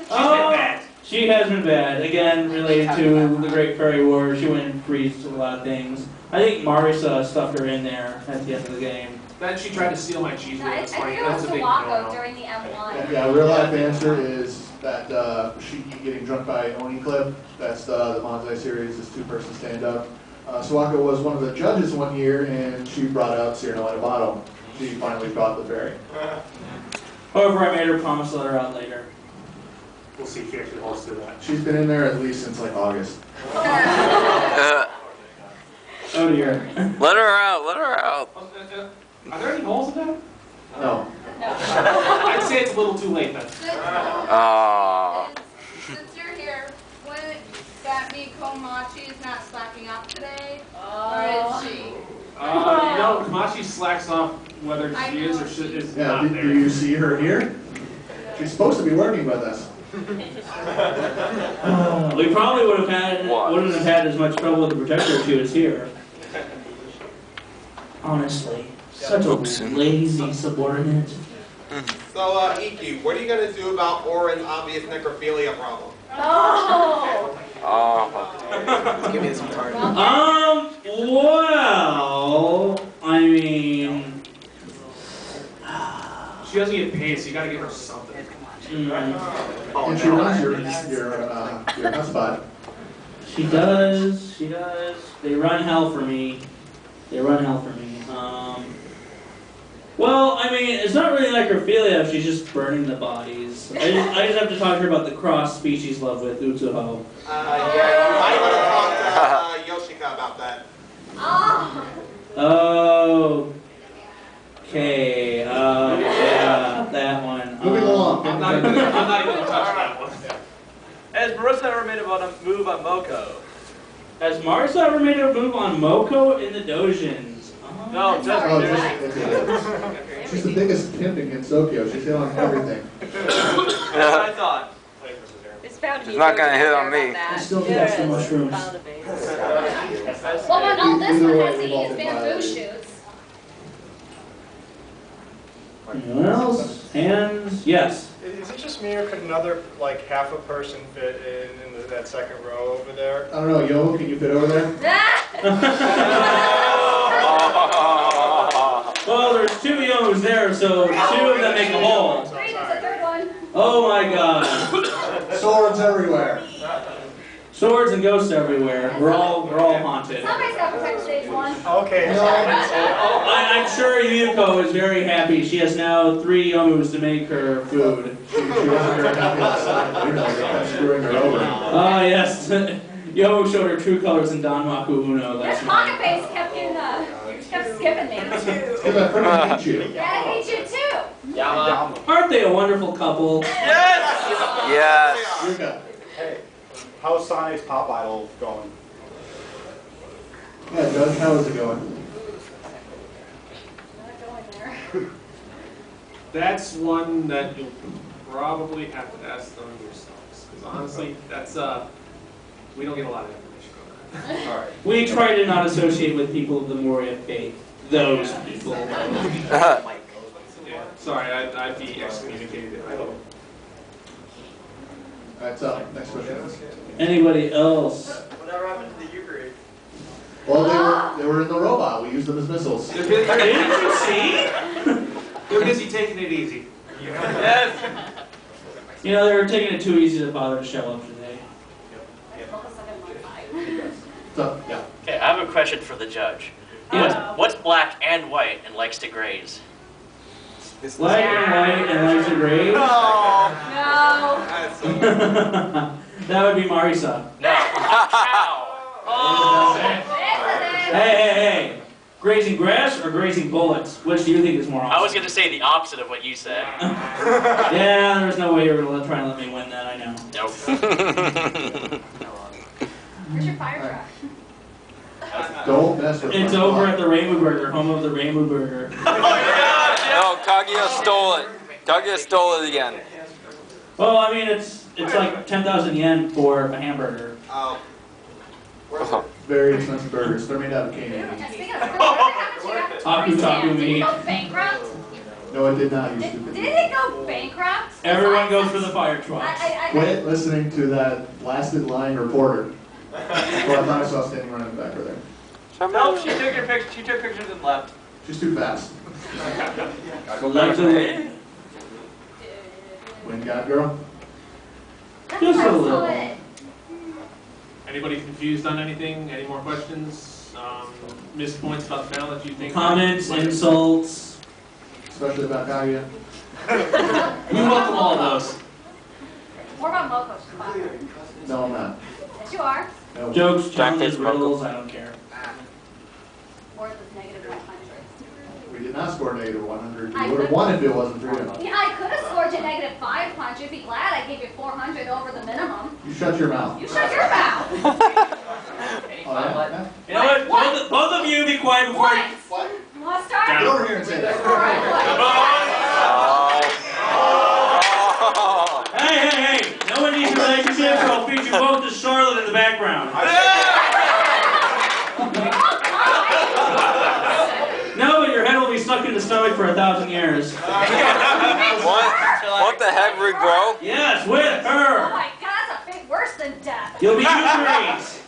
that. She has been bad. Again, related to the Great Fairy War. She went and freezed a lot of things. I think Marisa stuffed her in there at the end of the game. Then she tried to steal my cheese No, wheel. I It's think like, it was that's a big Sawako no-no. during the M1. Yeah, real life answer is that Shiki getting drunk by Oni clip. That's the Manzai series, this 2-person stand-up. Sawako was one of the judges one year, and she brought out Cyrano in a bottle. She finally caught the fairy. However, I made her promise to let her out later. We'll see if she actually holds to that. She's been in there at least since like August. Oh dear. Let her out, let her out. Are there any holes in that? No. I'd say it's a little too late then. Aww. Since you're here, would that mean Komachi is not slacking off today? Or is she? No, Kamachi slacks off whether she is or she is Yeah, not do there. you see her here? She's supposed to be working with us. We probably wouldn't have What? had as much trouble with the protector if she was here. Honestly, such a Oopsie. lazy subordinate. So, Iki, what are you going to do about Oren's obvious necrophilia problem? Oh! Oh. Give me some card. Well, I mean, She doesn't get paid, so you gotta give her something. And she runs your hotspot. she does, They run hell for me. Well, I mean, it's not really necrophilia if she's just burning the bodies. I just have to talk to her about the cross-species love with Utsuho. Yeah, you might want to talk to Yoshika about that. Oh! Okay, yeah, that one. Moving along. I'm not even gonna touch that one. Has Marissa ever made a move on Moko? Has Marisa ever made a move on Moko in the Dojins? No, Oh, she's the biggest pimp in Gensokyo. She's hit on everything. That's what I thought. It's bound to be She's not gonna hit on about me. that. I still think that's the mushrooms. Bound to be. Well, but no, this Either one way, has to we've eat all his been bamboo violated. shoots. Anyone else? Hands? Yes. Is it just me, or could another, like, half a person fit in that second row over there? I don't know, Yo, can you fit over there? Well, there's two Yo's there, so two of them make a hole. Great, there's a third one. Oh my god. Swords everywhere. Swords and ghosts everywhere. We're all haunted. Somebody's got to protect stage one. Okay. I'm sure Yuko is very happy. She has now 3 Yomus to make her food. She wasn't very happy outside. You know, they kept screwing her over. Ah, yes. Yo showed her true colors in Danmaku Uno This last pocket night. face kept skipping me. Because I freaking hate you. Yeah, I hate you too. Yama. Aren't they a wonderful couple? Yes. You're good. Hey, how's Sane's pop idol going? Yeah, Judge, how is it going? Not going there. That's one that you'll probably have to ask them yourselves. Because honestly, that's we don't get a lot of information on that. All right. We try to not associate with people of the Moria faith. Those people. Yeah. Sorry, I'd be excommunicated if I don't. Alright, so, next question. Anybody else? Whatever happened to the Eucharist? Well, they were in the robot. We used them as missiles. Didn't you see? They're busy taking it easy. Yes. You know, they were taking it too easy to bother to show up today. So, yeah. Okay, I have a question for the judge. Yeah. What's black and white and likes to graze? Black and white and likes to graze? No. That would be Marisa. No. Cow. Oh. Hey. Grazing grass or grazing bullets? Which do you think is more awesome? I was going to say the opposite of what you said. Yeah, there's no way you're going to try and let me win that, I know. Nope. Where's your fire truck? Don't mess with It's my over clock. at the Rainbow Burger, home of the Rainbow Burger. No, Kaguya stole it. Kaguya stole it again. Well, I mean, it's like 10,000 yen for a hamburger. Oh. Very expensive burgers. They're made out of cane. And speaking of Taku did meat. he go bankrupt? No, it did not use stupid. Did it go bankrupt? Everyone goes for the fire trucks. Quit listening to that blasted lying reporter. Well, I thought I saw standing right in the back right there. Nope, she took your picture. She took pictures and left. She's too fast. Allegedly. Wind God girl. Just a little. Anybody confused on anything? Any more questions? Missed points about the battle that you think? Comments, insults. Especially about Kaguya. We welcome all of those. More about Moko. She's fine. No, I'm not. Yes, you are. No. Jokes, Practice, challenges, riddles, I don't care. Or it was negative 100. We did not score negative 100. I You would have could- won if it wasn't for you. Yeah, I could have scored you negative 500. You'd be glad I gave you 400 over the minimum. You shut your mouth. You shut your mouth. Oh, yeah? You know what? What? Both of you be quiet before What? you... What? You want to start? Get over here and say that. All right, what? Hey! No one needs a relationship, or I'll feed you both to Charlotte in the background. No, but your head will be stuck in the stomach for 1,000 years. What the heck, Rick, bro? Yes, with Oh her. my God, that's a bit worse than death. You'll be Eucharist.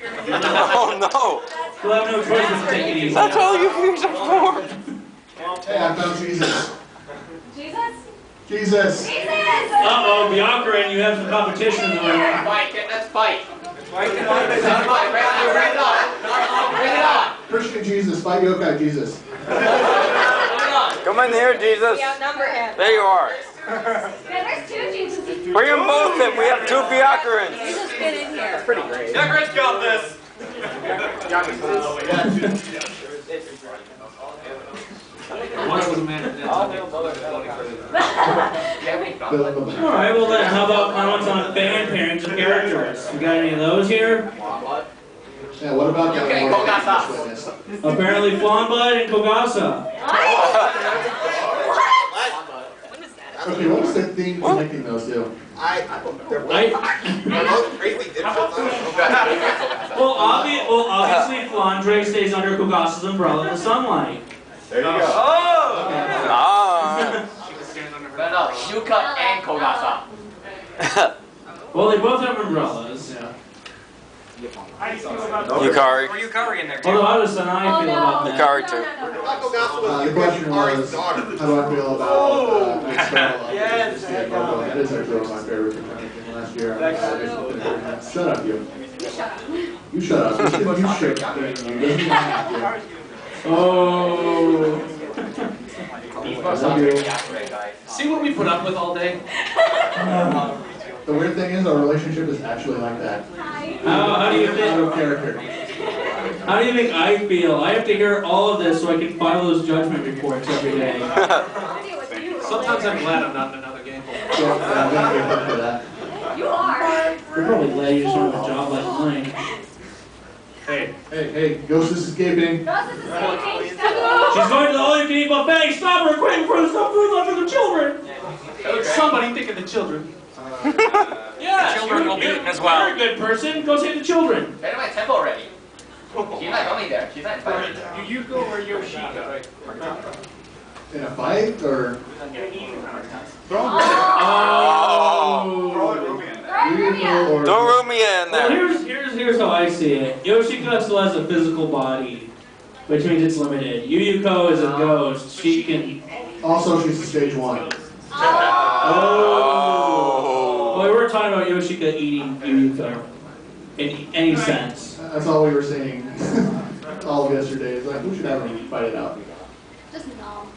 Oh no! You'll have no choice but to take it easy. That's all you use it for. Hey, I found Jesus. Jesus? Jesus. Jesus! Uh-oh, Byakuran, you have some competition in the way. Fight, kid, let's fight. Let's fight. Bring it on. Bring it on. Christian Jesus. Fight Yokai Jesus. Come in here, Jesus. We outnumber him. There you are. Yeah, there's two Jesuses. Bring them both in. We have 2 Byakurans. Jesus, get in here. Pretty great. Eucharist got this. One was a man. Alright, well then, how about comments on fan pairings of characters? We got any of those here? Yeah, what about that? Okay, Kogasa. Witness? Apparently, Flawnblood and Kogasa. Okay, what's the theme connecting those two? They're both crazy dipshits. Well, obviously, Flandre stays under Kogasa's umbrella in the sunlight. There you go. Oh! Ah. No, Yuka and Kogasa. Well, they both have umbrellas. Yeah. How do you feel about Yukari. Or Yukari in there too. Although, how does Sanai feel about that? Yukari too. Kogasa was The question Yukari's was, how daughter. do I feel about Expel? Yes. That is actually one of my favorite things from last year. Shut up, you. You shut up. You shut up. You shut Oh. See what we put up with all day? The weird thing is, our relationship is actually like that. How do you Out think? of character. How do you think I feel? I have to hear all of this so I can file those judgment reports every day. Sometimes I'm glad I'm not in another game. So, I'm gonna get up to that. You are. You're probably glad you just don't have a job like mine. Hey, Ghost is escaping. She's going to the all-you-can-eat buffet. Stop her! Quick, before there's no food left for the children. Somebody think of the children. Yeah, Children will be eaten as well. You're a good person. Go save the children. Better my tempo already. She's not going there. She's not invited. Yuko or Yoshika? In a fight, or? Oh. Don't room me in Well, there. here's how I see it. Yoshika still has a physical body, which means it's limited. Yuyuko is a ghost. She can. Also, she's a stage 1. Oh. Well, we were talking about Yoshika eating Yuyuko. In any sense. That's all we were saying all of yesterday. It's like, we should have them fight it out. Just nom.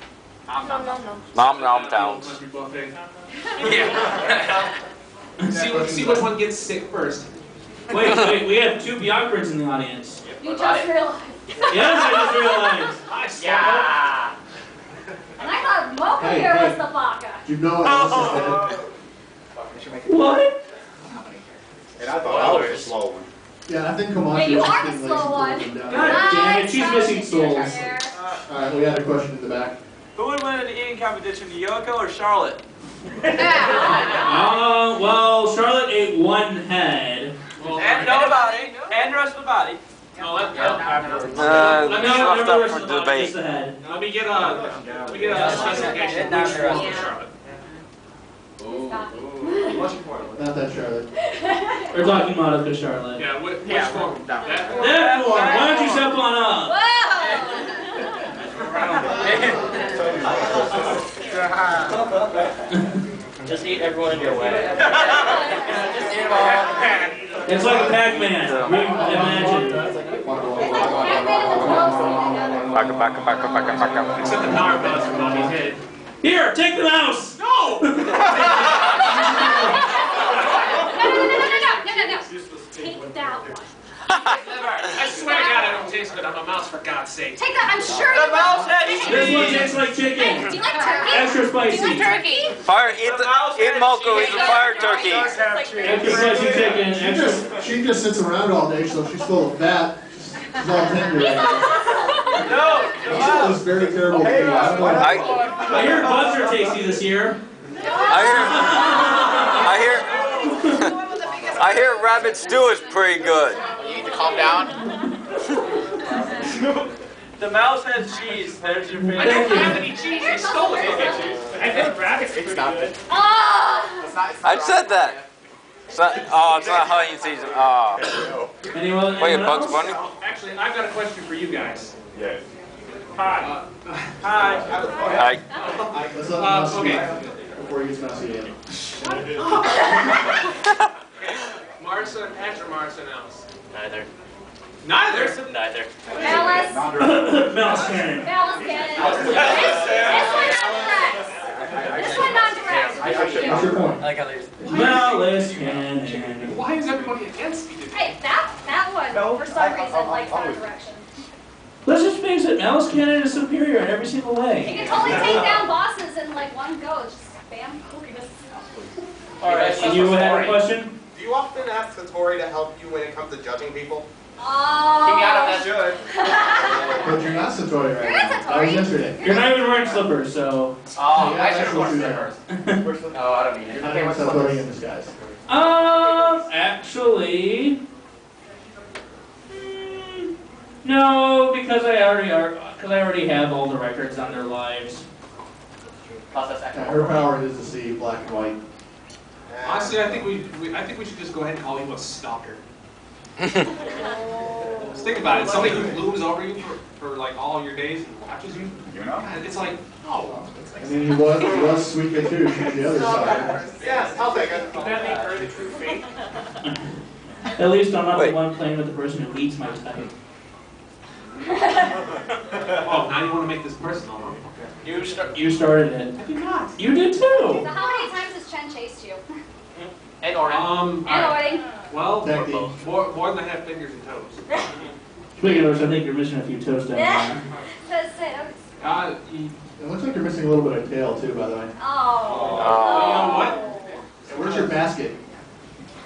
Nom nom towns. Yeah. See which one gets sick first. Wait, we have 2 Byakurans in the audience. You just realized. Yes, I just realized. Yeah. And I thought Mocha Hey, here hey. was the baka. Do you know Alice is dead? What? And I thought I was a slow one. Yeah, I think Komachi Yeah, you was are just the being slow one. lazy to put them God down. damn it, she's missing souls. Alright, we had a question in the back. Who would win in the eating competition, Yoko or Charlotte? Well, Charlotte ate 1 head. Well, And no body. And the rest of the body. no, let afterwards. Left up for Just debate. the head. Let me get a specification. Which one was Charlotte? Not that Charlotte. We're talking Monica Charlotte. Yeah, which one? That one? Therefore, why don't you step on up? Just eat everyone in your way. Just eat them all. It's like a Pac-Man. Reimagine. Baka. Except the power bounce from Bobby's head. Here, take the mouse. No! No. Take that one. I swear to God I don't taste good. I'm a mouse, for God's sake. Take that. I'm sure The you mouse head This one eating. tastes like Hey, chicken. do you like turkey? Extra Do you like spicy. turkey? Fire, eat Moko, he's a fire turkey. Extra spicy chicken. Extra. She just sits around all day, so she's full of fat. She's all tender. No, the It mouse. was very terrible. I don't know. I hear bugs are tasty this year. I hear rabbit stew is pretty good. You need to calm down. The mouse has cheese. There's your I favorite. don't have any cheese. They stole it from me. I heard rabbits are pretty good. Ah! I said that. It's not hunting season. Oh. Anyone? Wait, anyone Bugs else? Bunny? Actually, I've got a question for you guys. Yes. Hi. Hi. Hi. Let's let Mouse Okay. speak before he gets messy in. Marson, Andrew Marson else. Neither. Neither? Neither. Malice. Mouse cannon. Malice cannon. This one not direct. What's your point? I like how there's. Malice cannon. Why is everybody against me today? Hey, that one, for some reason, likes that direction. Let's just face it, Malice cannon is superior in every single You way. can totally take down bosses in like one go. Just spam focus. Alright, And you had a question? Do you often ask Satori to help you when it comes to judging people? Oh. Keep me out of that joke. But you're not Satori right You're now. not That was Satori. yesterday. You're not even wearing slippers, so. Oh, Yeah, I should have worn that's slippers. No, I don't mean it. You're not Okay, even what's Satori in disguise. Actually, no, because I already have all the records on their lives. Plus, that's Yeah, her power is to see black and white. Honestly, I think we should just go ahead and call you a stalker. Just think about it. Somebody who looms over you for like all your days and watches you. You know? And it's like, oh. I mean, he was sweet too. She's the other side. Yes, I'll take it. Would that make her the true fate? At least I'm not the one playing with the person who eats my type. Oh, now you want to make this personal, huh? You started it. I did not. You did So too. how many times has Chen chased you? And orange. And Alright. Ording. Well, Technique. more than I have fingers and toes. Speaking of which, I think you're missing a few toes down Yeah. there. That's it. It looks like you're missing a little bit of tail too, by the way. Oh. You know what? Where's your basket?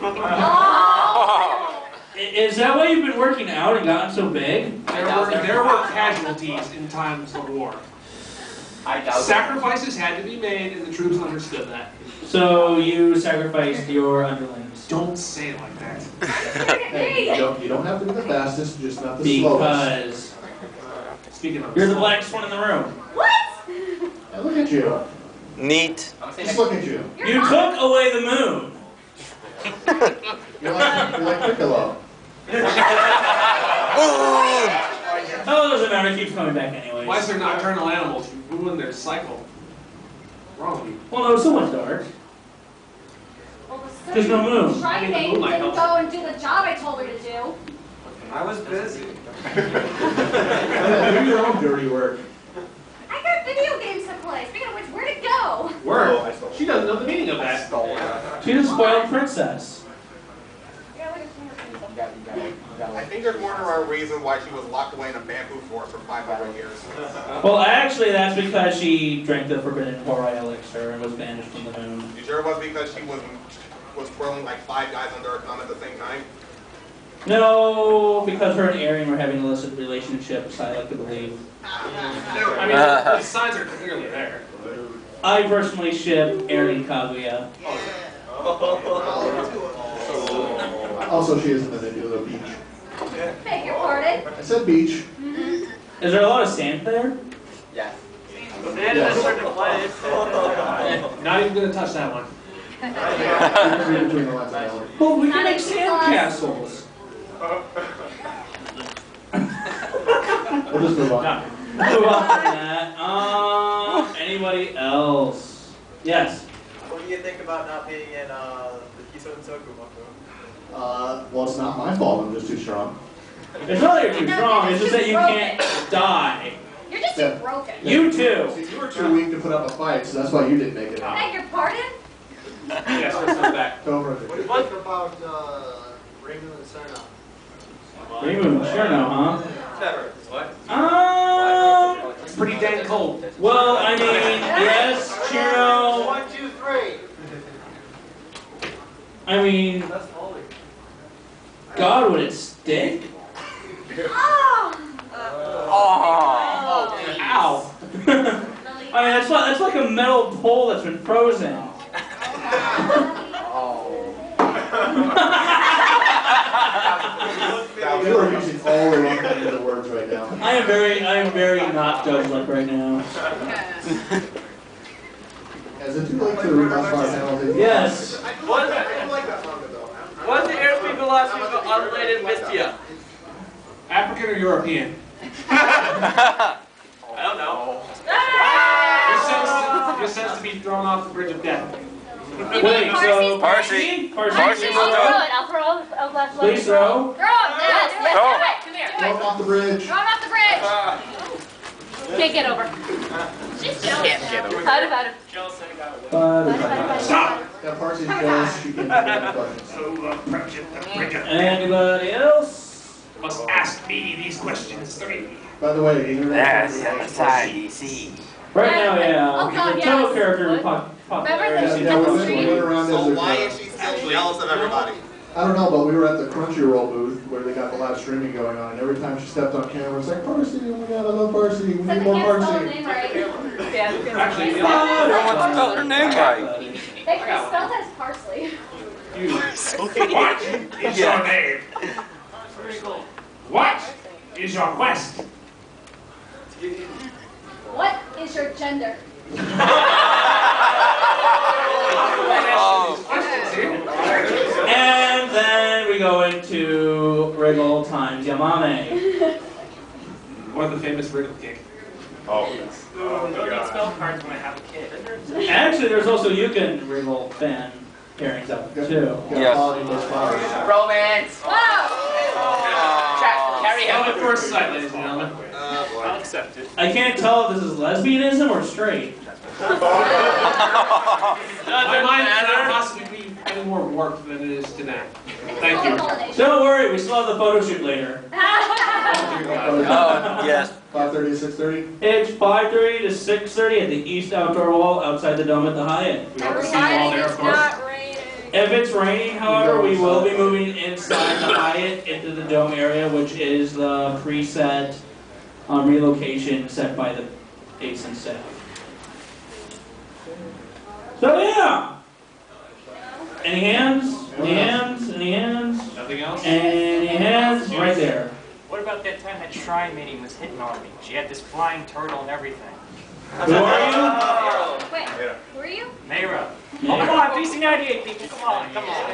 Oh. Is that why you've been working out and gotten so big? There were casualties in times of war. I doubt Sacrifices had to be made, and the troops understood that. So you sacrificed your underlings. Don't say it like that. Hey, you don't have to be the fastest, just not the slowest. Because Speaking of, you're the blackest one in the room. What? Hey, look at you. Neat. Just look at you. You took away the moon. You're like Piccolo. Oh, it doesn't matter. It keeps coming back anyways. Why is there nocturnal animals? You ruin their cycle. What's wrong with you? Well, no, it's so much dark. Well, the There's no moon. Shining I mean, the moonlight didn't helps. go and do the job I told her to do. I was busy. Do your own dirty work. I got video games to play. Speaking of which, where'd it go? Word. She doesn't know the meaning of that. She's a spoiled princess. Yeah, look at fingerprints. I think there's more than a reason why she was locked away in a bamboo forest for 500 years. Well, actually, that's because she drank the forbidden Horai elixir and was banished from the moon. You sure it was because she was twirling like 5 guys under her thumb at the same time? No, because her and Arian were having illicit relationships, I like to believe. I mean, the signs are clearly there. I personally ship Arian Kaguya. Also, she is a manipulative beach. Beg your pardon? I said beach. Is there a lot of sand there? Yes. Yes. Not even gonna touch that one. Read between the lines of that one. Well, we can Not make even sand close. castles. We'll just move on. Move on from that. Anybody else? Yes. What do you think about not being in the Kiso and Soku Maku? Well, it's not my fault. I'm just too strong. It's not that you're too strong, it's just that you can't die. You're just too broken. You too. See, you were too weak to put up a fight, so that's why you didn't make it out. Beg your pardon? Yes, let's go back. Go over it. What about Raymond and Sarna? Raymond, sure no, huh? Never. What? It's pretty dang cold. Well, I mean, yes, Chiro. 1, 2, 3. I mean, That's holy. God, would it stick? Oh! Oh. Ow. I mean, that's like a metal pole that's been frozen. You are using all the wrong kinds of words right now. I am very not judge-like right now. Is it too late to rebuff our penalty? Yes. I do like that manga though. What's the airspeed velocity of unrelated Mistia? African or European? I don't know. You're sentenced to be thrown off the bridge of death. Wait, so Parsi. Parsi. Parsi will do it. I'll throw a left leg. Please throw. Throw him! Yeah, do it. Throw. Do it. Come here. Throw him off the bridge. Throw him off the bridge. Can't get over. She's jealous. Can't get over. How about him? Stop! That Parsi's jealous. She can't answer any questions. So approach it, the breaker. Anybody else? Must ask me these questions 3. By the way, you That's outside DC. Right now, yeah. Oh, God, the yes. total character What? popularity Remember seems the to we're be going around So as why a is she still jealous of everybody? I don't know, but we were at the Crunchyroll booth where they got the live streaming going on, and every time she stepped on camera, it's like, Parsi, oh my god, I love Parsi, we need more Parsi. Actually, no one spelled her name right. They could have spelled it as parsley. What is your name? What is your quest? What is your gender? And then we go into Wriggle times Yamame. Or the famous Wriggle kick. No need spell cards when I have a kid. Actually, there's also Yukon Wriggle fan pairings up too. Yes. Romance! Wow! Carry Love him. at first sight, ladies and gentlemen. I'll accept it. I can't tell if this is lesbianism or straight. My mind cannot possibly be any more warped than it is tonight. Thank you. Don't worry, we still have the photo shoot later. Oh, yes. 5:30 to 6:30? It's 5:30 to 6:30 at the East Outdoor Wall outside the Dome at the Hyatt. We hope to see you all there, of course. If it's raining, however, we will be moving inside the Hyatt into the Dome area, which is the preset relocation set by the Acen staff. So yeah. Any hands? Any hands? Any hands? Nothing else? Any hands? Right there. What about that time that shrine meeting was hitting on me? She had this flying turtle and everything. Who are you? Wait, who are you? Mayra. Oh, come on, DC98 people, come on, come on.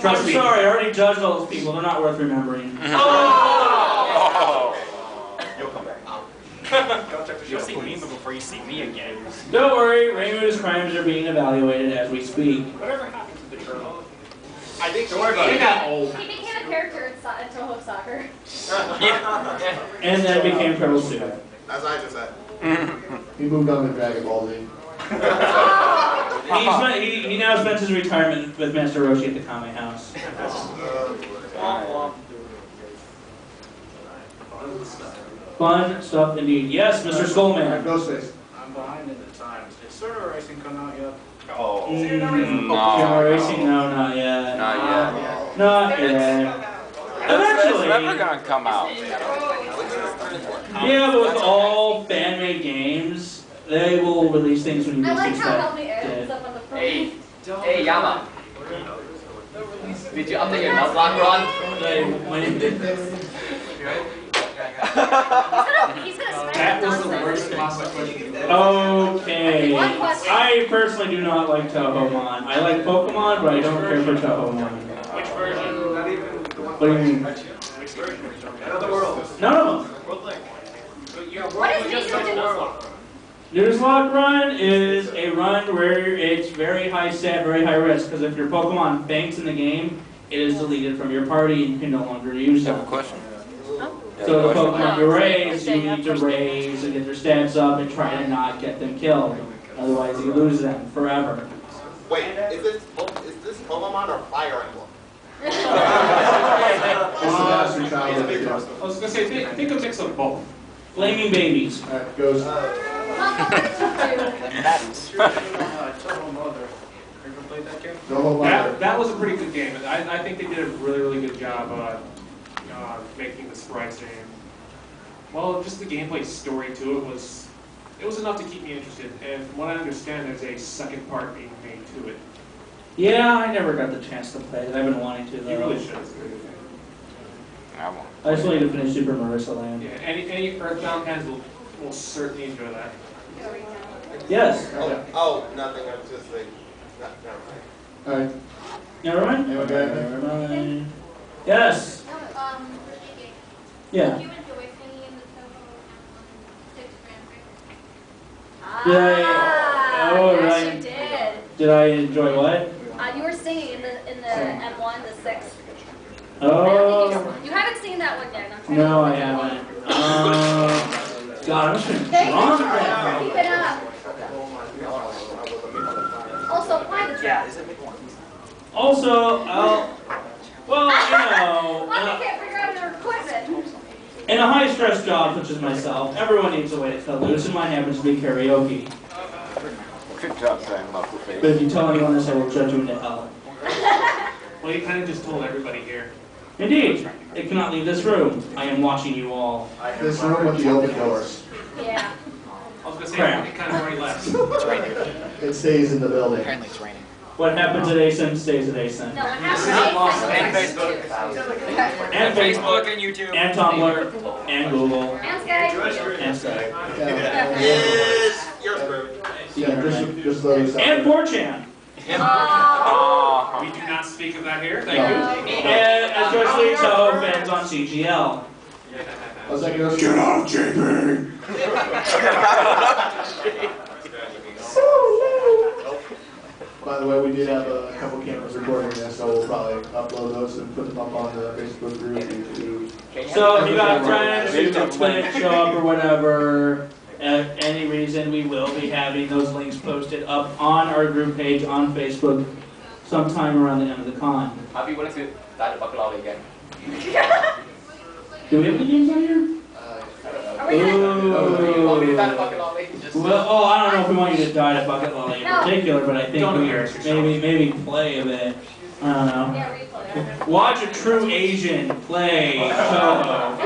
I'm sorry, I already judged all those people. They're not worth remembering. You'll see me before you see me again. Don't worry, Raymond's crimes are being evaluated as we speak. Whatever happened to the turtle? I think Don't worry about it. Got old. He became a character in Touhou Soccer. And then became Turtle Soup. As I just said. He moved on to Dragon Ball Z. He now spends his retirement with Master Roshi at the Kame House. Fun stuff indeed. Yes, Mr. Skullman. Ghostface. I'm behind in the times. Did Soda Racing come out yet? Oh. Pokémon Racing? No, not yet. Not yet. Not yet. Eventually. It's never gonna come out. Yeah, but with all fan-made games, they will release things when you I least like how expect Help Me Air it. is up on the front. Hey, Yama. Did you update your Nuzlocke run? He's gonna smash That was the Johnson. worst possible question. Okay. One question. I personally do not like Touhoumon. I like Pokemon, but I don't care for Touhoumon. Which version? What do you mean? Which version? Another world. None of them. What is Nuzlocke? Nuzlocke run is a run where it's very high stat, very high risk, because if your Pokemon faints in the game, it is deleted from your party and you can no longer use I have a them. question. So the Pokemon you raise, you need to raise and get their stats up and try to not get them killed. Otherwise you lose them forever. Wait, is this Pokemon or Fire Emblem? It's the bastard child of the two. I was gonna say, think a mix of both. Flaming babies. Alright, goes. That was a pretty good game. I think they did a really good job making the sprites and well, just the gameplay story to it was enough to keep me interested. And from what I understand, there's a second part being made to it. Yeah, I never got the chance to play it. I've been wanting to though. You really should. It's a very good game. I won't. I just need to finish Super Marissa Land. Yeah, any Earthbound fans will certainly enjoy that. Yes. Oh, nothing. I was just like, Alright. Never mind. Anyone got anything? Never mind. Yes. Yeah. Did you enjoy singing in the Touhou 6 Grand Prix? Did I? Oh, yes, right. you did. Did I enjoy what? You were singing in the M1, the 6. Oh. You haven't seen that one yet. I'm trying No, to I haven't. God, I'm just Thank you, drunk. Charlie. Keep it up. Also, why the trap? Also, well, Well, I can't figure out their equipment. in a high-stress job such as myself, everyone needs a way to cut loose, and mine happens to be karaoke. Good job, Sam Muffleface. But if you tell anyone this, I will judge you into hell. Well, you kind of just told everybody here. Indeed, they cannot leave this room. I am watching you all. This room with the open doors. Yeah. I was going to say, Crap. it kind of already left. It's raining. It stays in the building. Apparently it's raining. What happens at Acen stays at Acen. No, what happens And is Facebook. And Facebook, and YouTube. and Tumblr, and Google, and Skype. and Skype, You're screwed. Yeah, just those. and 4chan. We do not speak of that here. Thank No. you. And especially Touhou fans on CGL. How's that go? Get off, JP! By the way, we did have a couple cameras recording this, so we'll probably upload those and put them up on the Facebook group. YouTube. So if you got friends who couldn't show up or whatever, any reason, we will be having those links posted up on our group page on Facebook sometime around the end of the con. I'll be willing to die the bucket lolly again. Do we have any games on here? Are we gonna? You want me to die the bucket lolly? Well, I don't know if we want you to die to Bucket Lolly in No. particular, but I think Don't we embarrass yourself. maybe play a bit. I don't know. Yeah, replay. Watch a true Asian play Touhou.